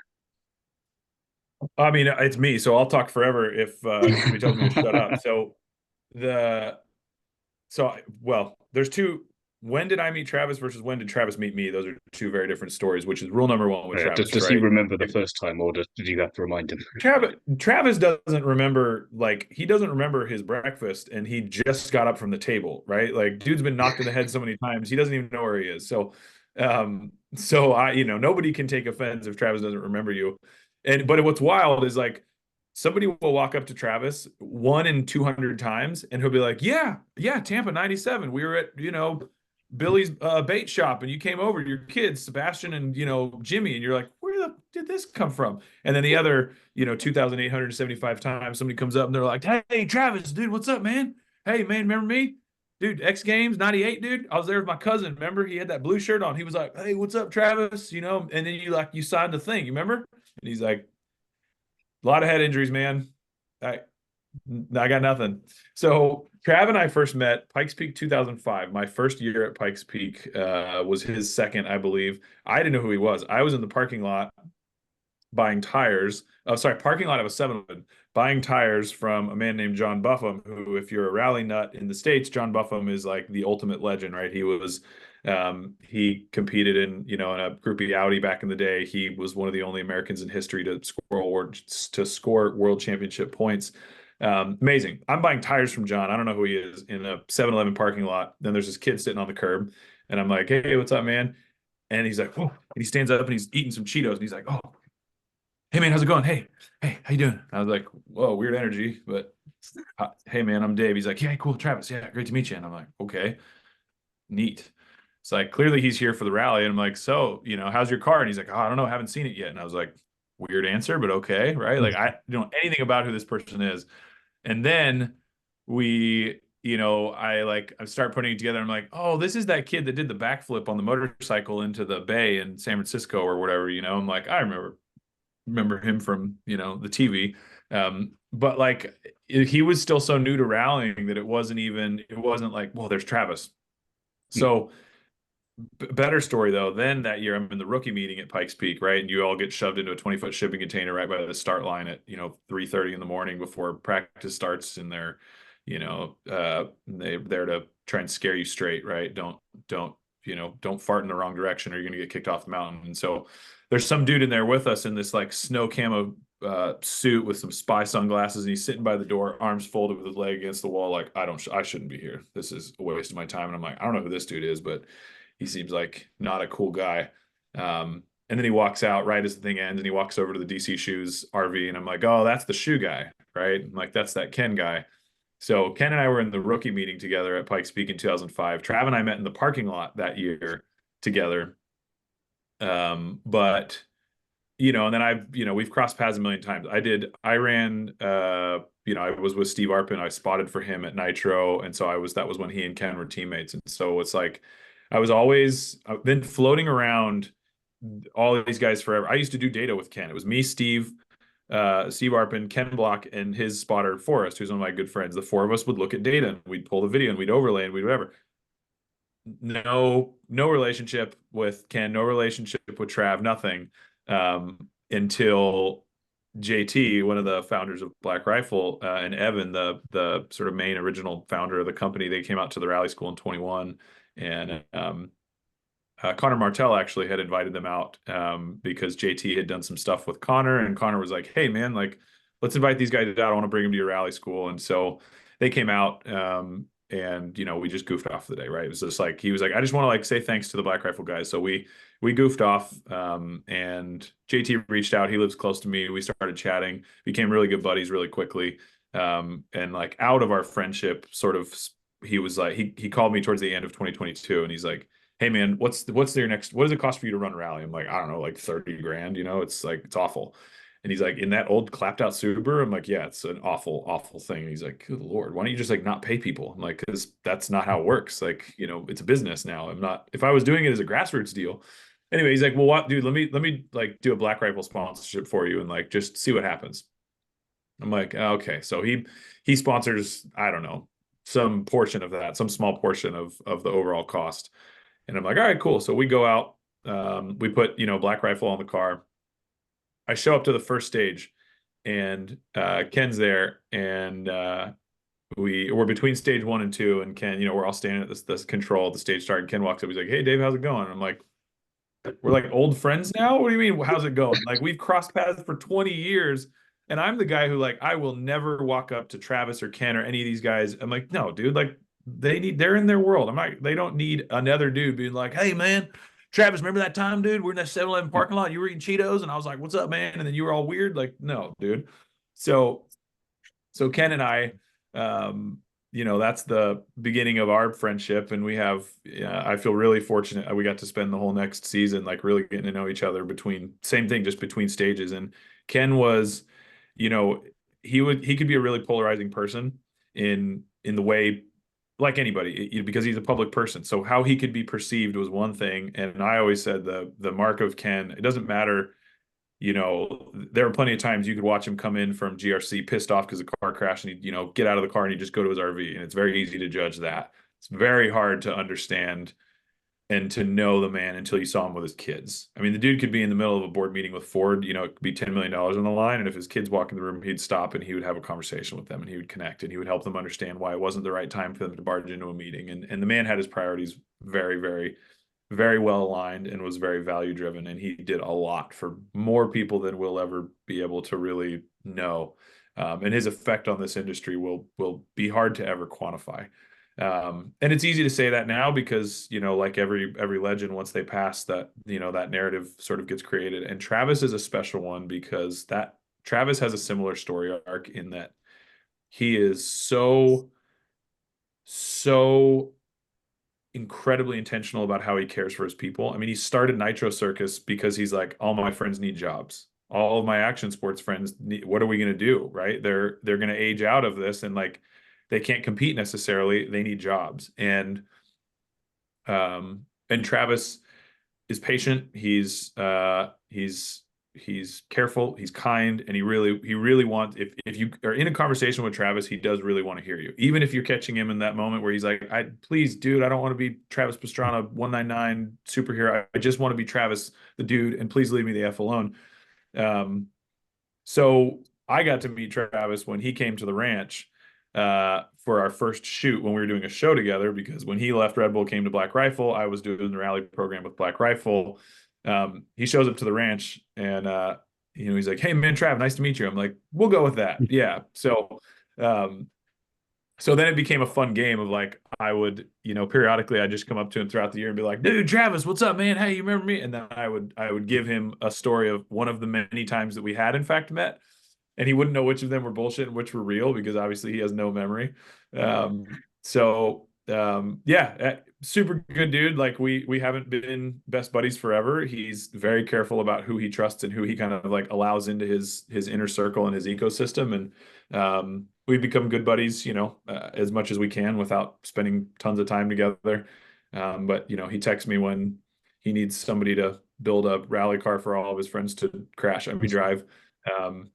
I mean, it's me, so I'll talk forever if somebody tells me to shut up. Well, there's two. When did I meet Travis versus when did Travis meet me? Those are two very different stories, which is rule number one with Travis, does he right? remember the first time, or did you have to remind him? Travis doesn't remember, like, he doesn't remember his breakfast, and he just got up from the table, right? Like, dude's been knocked in the head so many times, he doesn't even know where he is. So I, nobody can take offense if Travis doesn't remember you. But what's wild is, like, somebody will walk up to Travis 1 in 200 times, and he'll be like, yeah, Tampa 97. We were at, Billy's bait shop, and you came over, your kids, Sebastian and, Jimmy, and you're like, where did this come from? And then the other, 2,875 times, somebody comes up and they're like, hey, Travis, dude, what's up, man? Hey, man, remember me? Dude, X Games 98, dude. I was there with my cousin. Remember? He had that blue shirt on. He was like, hey, what's up, Travis? And then you signed the thing, you remember? And he's like, a lot of head injuries, man. I got nothing. So Trav and I first met Pikes Peak 2005. My first year at Pikes Peak was his second, I believe. I didn't know who he was. I was in the parking lot buying tires. Oh, sorry, parking lot of a 7-Eleven, buying tires from a man named John Buffum, who, if you're a rally nut in the States, John Buffum is like the ultimate legend, right? He competed in, in a groupie Audi back in the day. He was one of the only Americans in history to score world championship points. Amazing. I'm buying tires from John. I don't know who he is, in a 7-Eleven parking lot. Then there's this kid sitting on the curb, and I'm like, hey, what's up, man? And he's like, oh, and he stands up and he's eating some Cheetos, and he's like, oh, hey, man, how's it going? Hey, how you doing? I was like, whoa, weird energy, but hey, man, I'm Dave. He's like, yeah, cool, Travis. Yeah, great to meet you. And I'm like, okay, neat. It's like, clearly he's here for the rally. And I'm like, so, how's your car? And he's like, oh, I don't know, haven't seen it yet. And I was like, weird answer, but okay, right? Like, I don't know anything about who this person is. And then I start putting it together. I'm like, oh, this is that kid that did the backflip on the motorcycle into the bay in San Francisco or whatever, I'm like, I remember him from, the TV. But like, he was still so new to rallying that it wasn't like, well, there's Travis. So better story though. Then that year I'm in the rookie meeting at Pikes Peak, right? And you all get shoved into a 20-foot shipping container right by the start line at, 3:30 in the morning before practice starts. And they're there to try and scare you straight, right? Don't fart in the wrong direction or you're going to get kicked off the mountain. And so there's some dude in there with us in this like snow camo suit with some spy sunglasses, and he's sitting by the door, arms folded with his leg against the wall, like, I shouldn't be here. This is a waste of my time. And I'm like, I don't know who this dude is, but he seems like not a cool guy. And then he walks out right as the thing ends, and he walks over to the DC Shoes RV, and I'm like, oh, that's the shoe guy, right? I'm like, that's that Ken guy. So Ken and I were in the rookie meeting together at Pikes Peak in 2005. Trav and I met in the parking lot that year together. But and then we've crossed paths a million times. I ran, I was with Steve Arpin. I spotted for him at Nitro. And so that was when he and Ken were teammates. And so it's like, I've been floating around all these guys forever. I used to do data with Ken. It was me, Steve Arpin, Ken Block, and his spotter Forrest, who's one of my good friends. The four of us would look at data, and we'd pull the video, and we'd overlay, and we'd whatever. No relationship with Ken, no relationship with Trav, nothing. Until JT, one of the founders of Black Rifle, and Evan, the sort of main original founder of the company, they came out to the rally school in 21, and Connor Martell actually had invited them out because JT had done some stuff with Connor, and Connor was like, hey man, like, let's invite these guys out. I want to bring them to your rally school. And so they came out, and we just goofed off the day, right? It was just like, he was like, I just want to like say thanks to the Black Rifle guys. So we goofed off, and JT reached out. He lives close to me. We started chatting, became really good buddies really quickly. And like out of our friendship, sort of, he was like, he called me towards the end of 2022, and he's like, hey man, what does it cost for you to run a rally? I'm like, I don't know, like 30 grand, it's like, it's awful. And he's like, in that old clapped out Subaru? I'm like, yeah, it's an awful, awful thing. And he's like, good Lord, why don't you just like not pay people? I'm like, because that's not how it works. Like, it's a business now. If I was doing it as a grassroots deal. Anyway, he's like, well, what, dude, let me like do a Black Rifle sponsorship for you and like just see what happens. I'm like, okay. So he sponsors, I don't know, some portion of that, some small portion of the overall cost. And I'm like, all right, cool. So we go out, we put, Black Rifle on the car. I show up to the first stage, and Ken's there, and we're between stage 1 and 2, and Ken, we're all standing at this control at the stage start, and Ken walks up. He's like, hey, Dave, how's it going? And I'm like, we're like old friends now? What do you mean, how's it going? Like, we've crossed paths for 20 years, and I'm the guy who, like, I will never walk up to Travis or Ken or any of these guys. I'm like, no, dude, like, they're in their world. They don't need another dude being like, hey, man, Travis, remember that time, dude? We're in that 7-Eleven parking lot. You were eating Cheetos, and I was like, what's up, man? And then you were all weird. Like, no, dude. So Ken and I, that's the beginning of our friendship. And we have, I feel really fortunate. We got to spend the whole next season, like, really getting to know each other same thing, just between stages. And Ken was, he could be a really polarizing person in the way, like anybody, because he's a public person. So how he could be perceived was one thing. And I always said the mark of Ken, it doesn't matter. There are plenty of times you could watch him come in from GRC pissed off because the car crashed, and he'd, get out of the car and he'd just go to his RV. And it's very easy to judge that. It's very hard to understand and to know the man until you saw him with his kids. I mean, the dude could be in the middle of a board meeting with Ford, it could be $10 million on the line. And if his kids walk in the room, he'd stop and he would have a conversation with them, and he would connect, and he would help them understand why it wasn't the right time for them to barge into a meeting. And the man had his priorities very, very, very well aligned, and was very value driven. And he did a lot for more people than we'll ever be able to really know. And his effect on this industry will be hard to ever quantify. And it's easy to say that now because, like every legend, once they pass that, that narrative sort of gets created. And Travis is a special one because Travis has a similar story arc in that he is so incredibly intentional about how he cares for his people. I mean, he started Nitro Circus because he's like, all my friends need jobs. All of my action sports friends what are we going to do? Right. They're going to age out of this, and like, they can't compete necessarily. They need jobs. And Travis is patient. He's careful. He's kind. And he really wants, if you are in a conversation with Travis, he does really want to hear you. Even if you're catching him in that moment where he's like, please, dude, I don't want to be Travis Pastrana 199 superhero. I just want to be Travis, the dude. And please leave me the F alone. So I got to meet Travis when he came to the ranch for our first shoot when we were doing a show together, because when he left Red Bull, came to Black Rifle, I was doing the rally program with Black Rifle. He shows up to the ranch, and he's like, "Hey man, Trav, nice to meet you." I'm like, "We'll go with that." Yeah. Um, so then it became a fun game of like, I would, periodically I'd just come up to him throughout the year and be like, "Dude, Travis, what's up, man? Hey, you remember me?" And then I would give him a story of one of the many times that we had in fact met, and he wouldn't know which of them were bullshit and which were real because obviously he has no memory. Yeah, super good dude. Like we haven't been best buddies forever. He's very careful about who he trusts and who he kind of like allows into his inner circle and his ecosystem. And we've become good buddies, as much as we can without spending tons of time together. But he texts me when he needs somebody to build a rally car for all of his friends to crash at me drive. Um,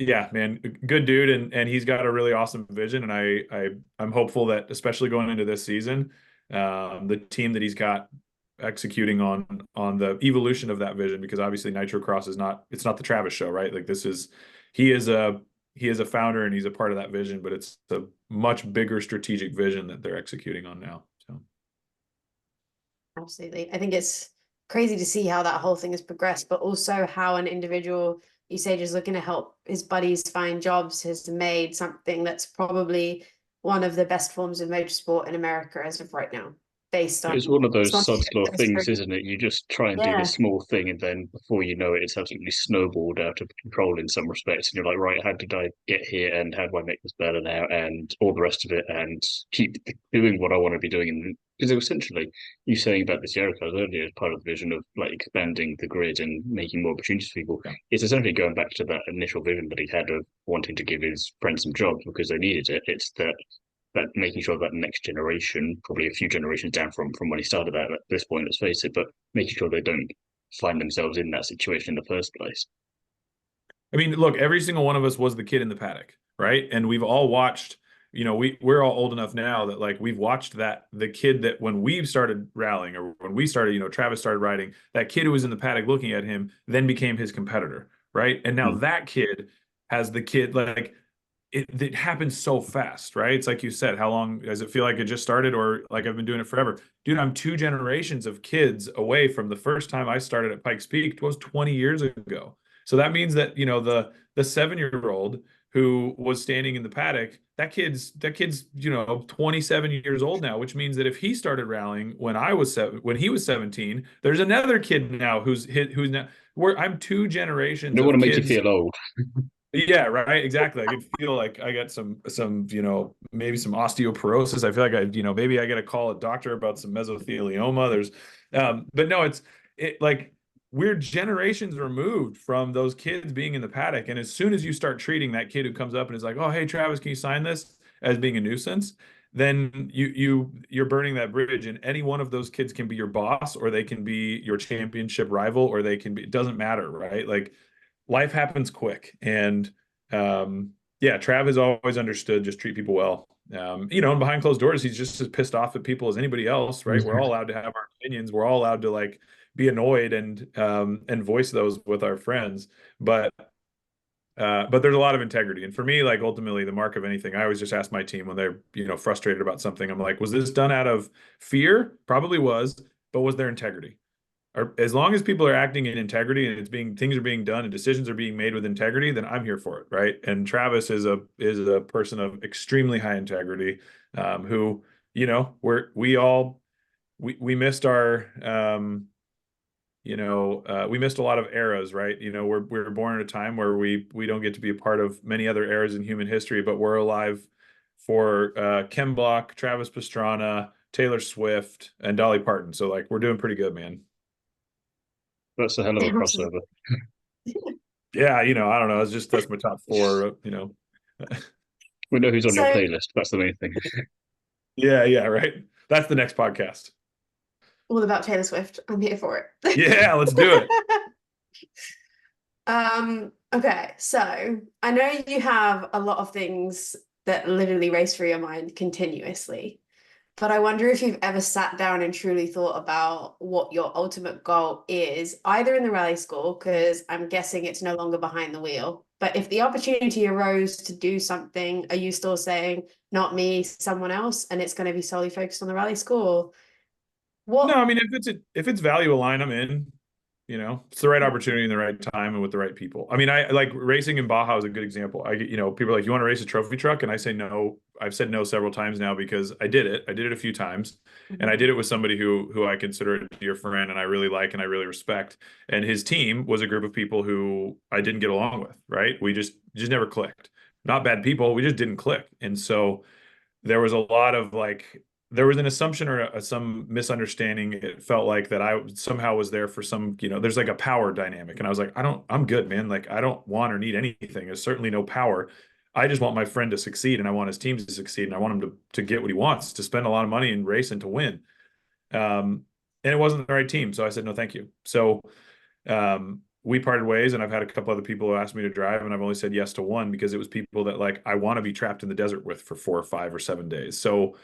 yeah, man, good dude, and he's got a really awesome vision, and I'm hopeful that especially going into this season, the team that he's got executing on the evolution of that vision, because obviously Nitrocross it's not the Travis show, right? Like he is a founder and he's a part of that vision, but it's a much bigger strategic vision that they're executing on now. So Absolutely. I think it's crazy to see how that whole thing has progressed, but also how an individual, you say, just looking to help his buddies find jobs, has made something that's probably one of the best forms of motorsport in America as of right now, based on It's one of those sponsorship. sod things, isn't it? You just try and do Yeah. this small thing, and then before you know it, it's absolutely snowballed out of control in some respects. And you're like, right, how did I get here? And how do I make this better now? And all the rest of it, and keep doing what I want to be doing. And because it was essentially you saying about the Sierra cars earlier as part of the vision of like expanding the grid and making more opportunities for people. It's essentially going back to that initial vision that he had of wanting to give his friends some jobs because they needed it. It's that making sure that next generation, probably a few generations down from when he started at this point, let's face it, but making sure they don't find themselves in that situation in the first place. I mean, look, every single one of us was the kid in the paddock, right? And we've all watched, we're all old enough now that like we've watched that the kid that when we started rallying or when we started, Travis started riding, that kid who was in the paddock looking at him then became his competitor, right? And now that kid has the kid like it happens so fast, right? It's like you said, how long does it feel like it just started or like I've been doing it forever? Dude, I'm 2 generations of kids away from the first time I started at Pikes Peak. It was 20 years ago. So that means that, the 7-year-old who was standing in the paddock, that kid's 27 years old now, which means that if he started rallying when he was 17, there's another kid now who's now where I'm 2 generations No one of makes you kids. feel old. Yeah, right. Exactly. I could feel like I got some, maybe some osteoporosis. I feel like maybe I got to call a doctor about some mesothelioma. But no, it like we're generations removed from those kids being in the paddock. And as soon as you start treating that kid who comes up and is like, "Oh, hey, Travis, can you sign this?" as being a nuisance, then you're burning that bridge. And any one of those kids can be your boss, or they can be your championship rival, or they can be, it doesn't matter, right? Like life happens quick. And yeah, Trav has always understood just treat people well. And behind closed doors, he's just as pissed off at people as anybody else, right? We're all allowed to have our opinions. We're all allowed to like be annoyed and voice those with our friends. But there's a lot of integrity. And for me, like ultimately the mark of anything, I always just ask my team when they're, frustrated about something. I'm like, was this done out of fear? Probably was, but was there integrity? Or as long as people are acting in integrity and things are being done and decisions are being made with integrity, then I'm here for it, right? And Travis is a person of extremely high integrity, who, we missed our we missed a lot of eras, right? We're born at a time where we don't get to be a part of many other eras in human history, but we're alive for Ken Block, Travis Pastrana, Taylor Swift, and Dolly Parton. So like we're doing pretty good, man. That's a hell of a crossover. Yeah, I don't know. That's my top four, We know who's on your So playlist. That's the main thing. Yeah, right. That's the next podcast. all about Taylor Swift. I'm here for it. Yeah, let's do it. Okay, so I know you have a lot of things that literally race through your mind continuously, but I wonder if you've ever sat down and truly thought about what your ultimate goal is, either in the rally school, because I'm guessing it's no longer behind the wheel, but if the opportunity arose to do something, are you still saying, not me, someone else, and it's going to be solely focused on the rally school? No, What? I mean if it's value aligned, I'm in. It's the right opportunity in the right time and with the right people. I mean, I like racing in Baja is a good example. People are like, you want to race a trophy truck? And I say no. I've said no several times now because I did it. I did it a few times, and I did it with somebody who I consider a dear friend and I really like and I really respect. And his team was a group of people who I didn't get along with, right? We just never clicked. Not bad people, we just didn't click. And so there was a lot of like there was an assumption or some misunderstanding. It felt like that I somehow was there for some, there's like a power dynamic. And I was like, I'm good, man. Like, I don't want or need anything. There's certainly no power. I just want my friend to succeed and I want his team to succeed and I want him to get what he wants, to spend a lot of money and race and to win. And it wasn't the right team. So I said, no, thank you. So, we parted ways, and I've had a couple other people who asked me to drive, and I've only said yes to one because it was people that like I want to be trapped in the desert with for 4 or 5 or 7 days. So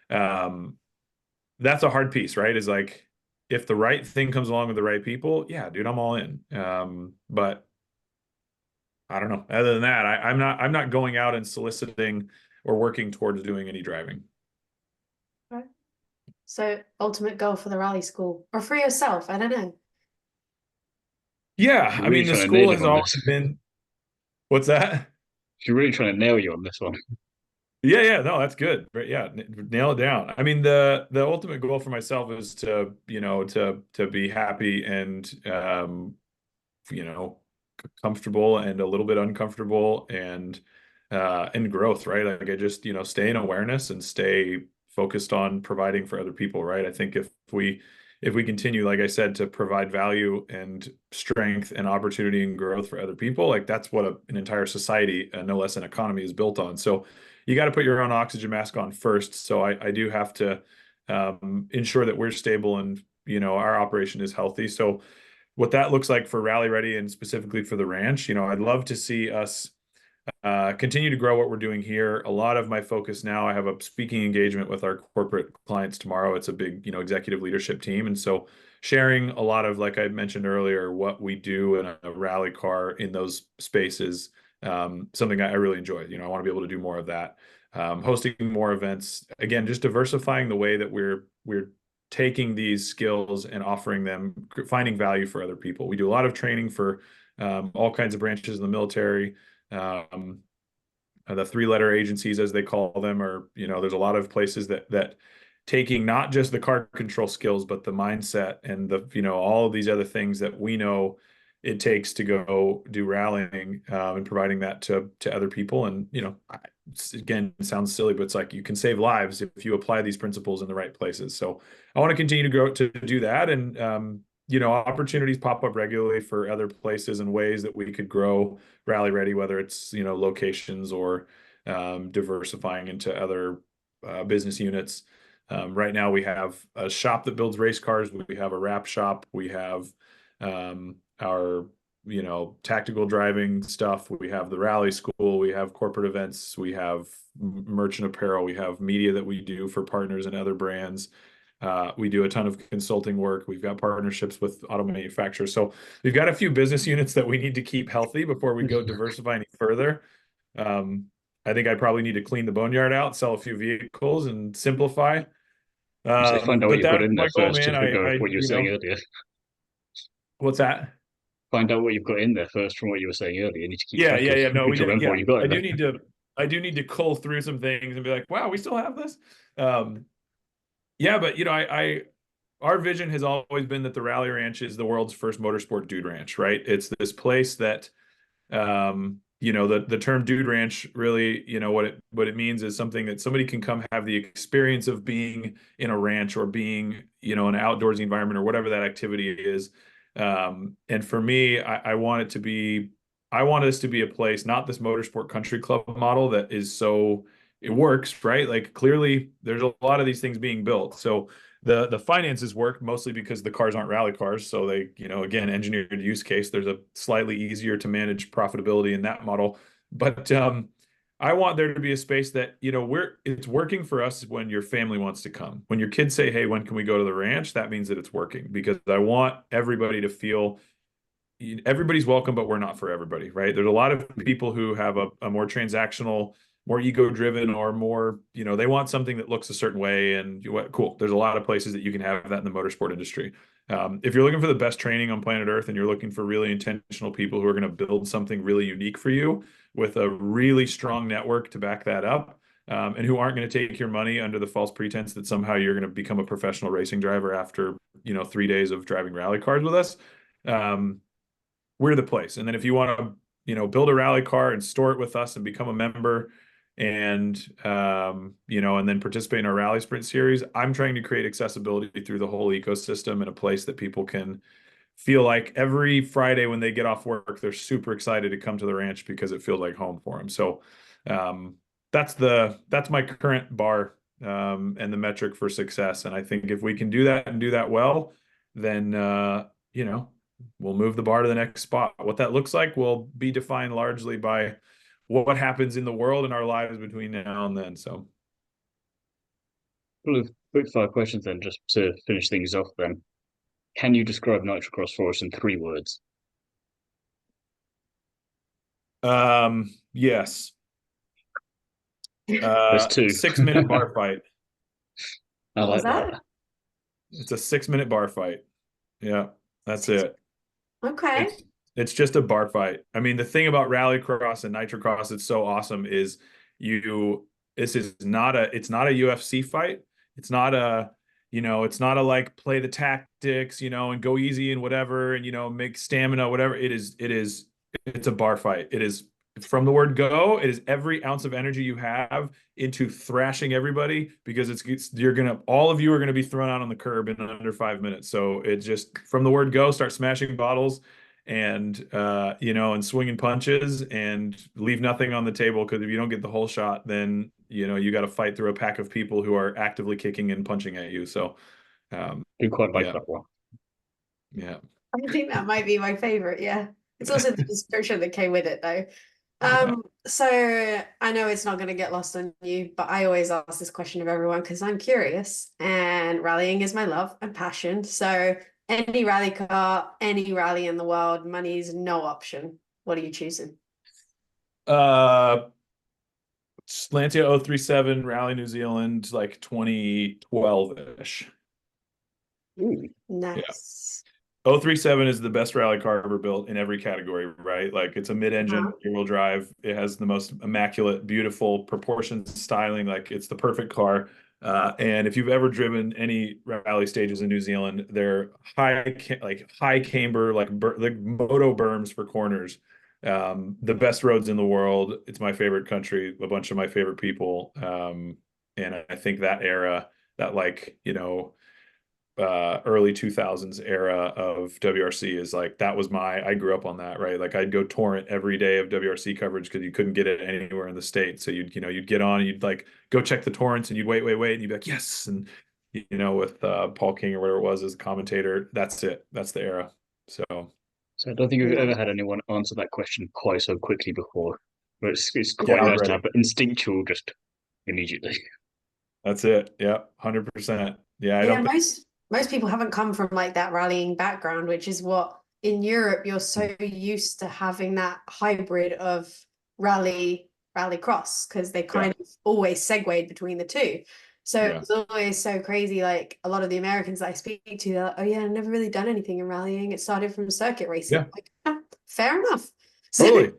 that's a hard piece, right? Is like if the right thing comes along with the right people, yeah, dude, I'm all in. But I don't know. Other than that, I'm not going out and soliciting or working towards doing any driving. Right. So ultimate goal for the rally school or for yourself, I don't know. Yeah, You're I really mean, the trying to nail school him has on always this. been. What's that? You're really trying to nail you on this one. Yeah, no, that's good. But yeah, nail it down. I mean, the ultimate goal for myself is to, to be happy and you know, comfortable and a little bit uncomfortable and growth, right? Like I just, stay in awareness and stay focused on providing for other people, right? I think if we continue, like I said, to provide value and strength and opportunity and growth for other people, like that's what an entire society, no less an economy, is built on. So you got to put your own oxygen mask on first. So I do have to ensure that we're stable and our operation is healthy. So what that looks like for Rally Ready and specifically for the ranch, I'd love to see us continue to grow what we're doing here. A lot of my focus now, I have a speaking engagement with our corporate clients tomorrow. It's a big, executive leadership team. And so sharing a lot of, like I mentioned earlier, what we do in a rally car in those spaces, something I really enjoy. I want to be able to do more of that. Hosting more events, again, just diversifying the way that we're taking these skills and offering them, finding value for other people. We do a lot of training for all kinds of branches in the military. The 3-letter agencies, as they call them, are, there's a lot of places that taking not just the car control skills, but the mindset and all of these other things that we know it takes to go do rallying, and providing that to other people. And, again, it sounds silly, but it's like you can save lives if you apply these principles in the right places. So I want to continue to grow to do that. And, opportunities pop up regularly for other places and ways that we could grow Rally Ready, whether it's, locations or diversifying into other business units. Right now we have a shop that builds race cars. We have a wrap shop. We have our, tactical driving stuff. We have the rally school. We have corporate events. We have merchant apparel. We have media that we do for partners and other brands. We do a ton of consulting work. We've got partnerships with auto manufacturers. So we've got a few business units that we need to keep healthy before we go diversify any further. I think I probably need to clean the boneyard out, sell a few vehicles, and simplify. You say find out what But you've got that's in there my goal, first, man. just to go with I, what you were saying earlier. what's that? Find out what you've got in there first from what you were saying earlier. You need to keep Yeah, track yeah, of, yeah. No, you need we to did. remember Yeah, what you've got I in do there. need to. I do need to cull through some things and be like, wow, we still have this. Yeah, but our vision has always been that the Rally Ranch is the world's first motorsport dude ranch, right? It's this place that, the term dude ranch really, what it means is something that somebody can come have the experience of being in a ranch or being, an outdoorsy environment or whatever that activity is. And for me, I want it to be, I want this to be a place, not this motorsport country club model that is so, it works, right? Like clearly there's a lot of these things being built. So the finances work mostly because the cars aren't rally cars. So they, again, engineered use case, there's a slightly easier to manage profitability in that model. But I want there to be a space that, it's working for us when your family wants to come. When your kids say, hey, when can we go to the ranch? That means that it's working, because I want everybody to feel everybody's welcome, but we're not for everybody, right? There's a lot of people who have a more transactional, more ego driven, or more, they want something that looks a certain way. And cool. There's a lot of places that you can have that in the motorsport industry. If you're looking for the best training on planet Earth and you're looking for really intentional people who are going to build something really unique for you with a really strong network to back that up, and who aren't going to take your money under the false pretense that somehow you're going to become a professional racing driver after, 3 days of driving rally cars with us, we're the place. And then if you want to, build a rally car and store it with us and become a member and, and then participate in our rally sprint series, I'm trying to create accessibility through the whole ecosystem in a place that people can feel like every Friday when they get off work, they're super excited to come to the ranch because it feels like home for them. So, that's my current bar, and the metric for success. And I think if we can do that and do that well, then, we'll move the bar to the next spot. What that looks like will be defined largely by what happens in the world and our lives between now and then. So, Well, quick fire questions then, just to finish things off. Then, can you describe Nitrocross for us in 3 words? Yes. There's two. 6-minute bar fight. I What was like that? that. It's a 6-minute bar fight. Yeah, that's it. Okay. It's just a bar fight. I mean, the thing about rallycross and nitrocross that's so awesome is it's not a UFC fight. It's not a, like play the tactics, and go easy and whatever, and make stamina, whatever. It's a bar fight. It is, from the word go, it is every ounce of energy you have into thrashing everybody, because all of you are gonna be thrown out on the curb in under 5 minutes. So it's just, from the word go, start smashing bottles and and swinging punches and leave nothing on the table, because if you don't get the whole shot, then you got to fight through a pack of people who are actively kicking and punching at you. So Do quite like yeah, that one. yeah. I think that might be my favorite. Yeah. It's also the description that came with it, though. So I know it's not going to get lost on you, but I always ask this question of everyone because I'm curious, and rallying is my love and passion. So any rally car, any rally in the world, money's no option. What are you choosing? Lancia 037 Rally New Zealand, like 2012-ish. Ooh. Nice. 037 is the best rally car ever built in every category, right? Like, it's a mid-engine, rear-wheel drive. It has the most immaculate, beautiful proportions, styling. Like, it's the perfect car. And if you've ever driven any rally stages in New Zealand, they're high camber, like moto berms for corners. The best roads in the world. It's my favorite country, a bunch of my favorite people. And I think that era, that early 2000s era of WRC is like, that was I grew up on that, right? Like, I'd go torrent every day of WRC coverage because you couldn't get it anywhere in the States. So you'd get on and you'd like go check the torrents and you'd wait, and you'd be like, yes. And with Paul King or whatever it was as commentator, that's it. That's the era. So I don't think we've Yeah. ever had anyone answer that question quite so quickly before. But it's yeah, quite you're nice to ready. have instinctual just immediately. That's it. Yeah, 100%. Yeah, I Yeah, don't think. most people haven't come from like that rallying background, which is what in Europe you're so used to having that hybrid of rally cross, because they kind of always segued between the two. So Yeah. it's always so crazy. Like, a lot of the Americans that I speak to, they're like, oh yeah, I've never really done anything in rallying. It started from circuit racing. Yeah. Like, ah, fair enough. So Totally.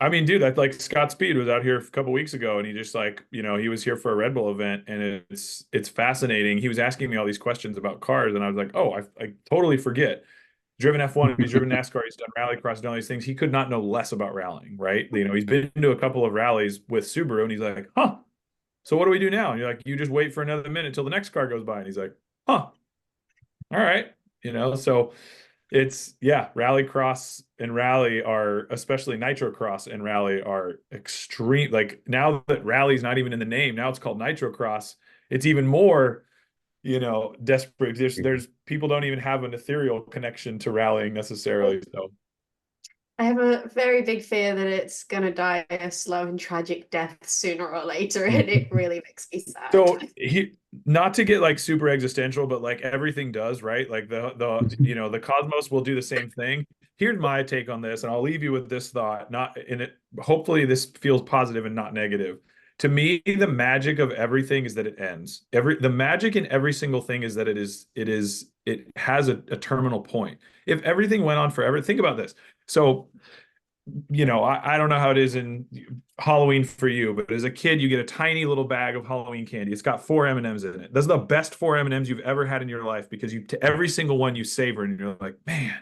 I mean, dude, that's like Scott Speed was out here a couple weeks ago, and he just he was here for a Red Bull event, and it's fascinating. He was asking me all these questions about cars, and I was like, oh, I totally forget. Driven F1, he's driven NASCAR, he's done rallycross, done all these things. He could not know less about rallying, right? He's been to a couple of rallies with Subaru, and he's like, huh. So what do we do now? And you're like, you just wait for another minute till the next car goes by, and he's like, huh. All right, so. Rallycross and rally are, especially Nitrocross and rally, are extreme. Like, now that rally's not even in the name, now it's called Nitrocross. It's even more, desperate. There's people don't even have an ethereal connection to rallying necessarily. So I have a very big fear that it's gonna die a slow and tragic death sooner or later, and it really makes me sad. So not to get like super existential, but like everything does, right? Like the cosmos will do the same thing. Here's my take on this, and I'll leave you with this thought. Not in it. Hopefully, this feels positive and not negative. To me, the magic of everything is that it ends. The magic in every single thing is that it has a terminal point. If everything went on forever, think about this. So, I don't know how it is in Halloween for you, but as a kid, you get a tiny little bag of Halloween candy. It's got 4 M&Ms in it. Those are the best 4 M&Ms you've ever had in your life because to every single one you savor and you're like, man,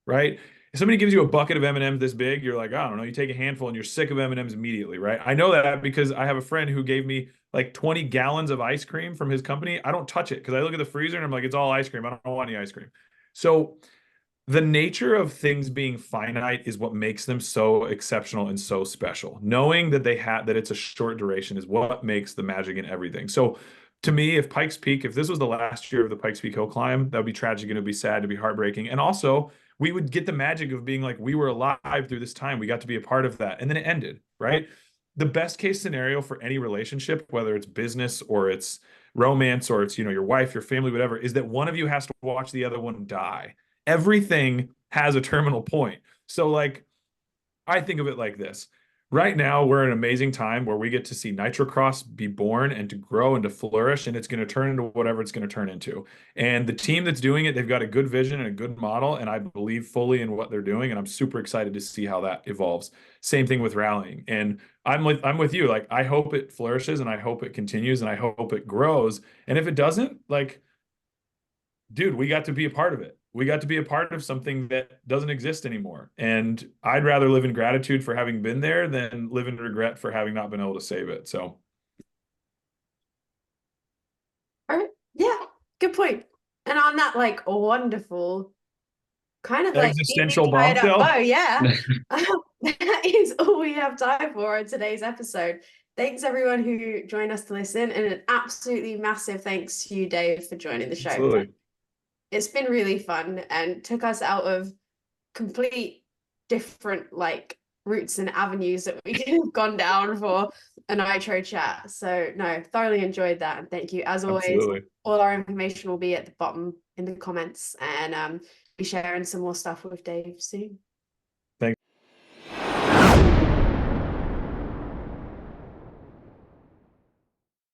right? If somebody gives you a bucket of M&Ms this big, you're like, I don't know, you take a handful and you're sick of M&Ms immediately, right? I know that because I have a friend who gave me like 20 gallons of ice cream from his company. I don't touch it because I look at the freezer and I'm like, it's all ice cream. I don't want any ice cream. So the nature of things being finite is what makes them so exceptional and so special. Knowing that that it's a short duration is what makes the magic in everything. So to me, if Pikes Peak, if this was the last year of the Pikes Peak Hill Climb, that would be tragic and it would be sad to be heartbreaking. And also, we would get the magic of being like, we were alive through this time. We got to be a part of that. And then it ended, right? The best case scenario for any relationship, whether it's business or it's romance or it's, your wife, your family, whatever, is that one of you has to watch the other one die. Everything has a terminal point. So like, I think of it like this. Right now, we're in an amazing time where we get to see Nitrocross be born and to grow and to flourish, and it's going to turn into whatever it's going to turn into. And the team that's doing it, they've got a good vision and a good model, and I believe fully in what they're doing, and I'm super excited to see how that evolves. Same thing with rallying. And I'm with you. Like, I hope it flourishes and I hope it continues and I hope it grows. And if it doesn't, like, dude, we got to be a part of it. We got to be a part of something that doesn't exist anymore. And I'd rather live in gratitude for having been there than live in regret for having not been able to save it. So, All right. Yeah, good point. And on that, like, wonderful kind of like existential tied up. bombshell. Oh, yeah. That is all we have time for in today's episode. Thanks everyone who joined us to listen, and an absolutely massive thanks to you, Dave, for joining the show. Absolutely. It's been really fun and took us out of complete different like routes and avenues that we could have gone down for a Nitro chat. So no, thoroughly enjoyed that, and thank you as always. Absolutely. All our information will be at the bottom in the comments, and be sharing some more stuff with Dave soon.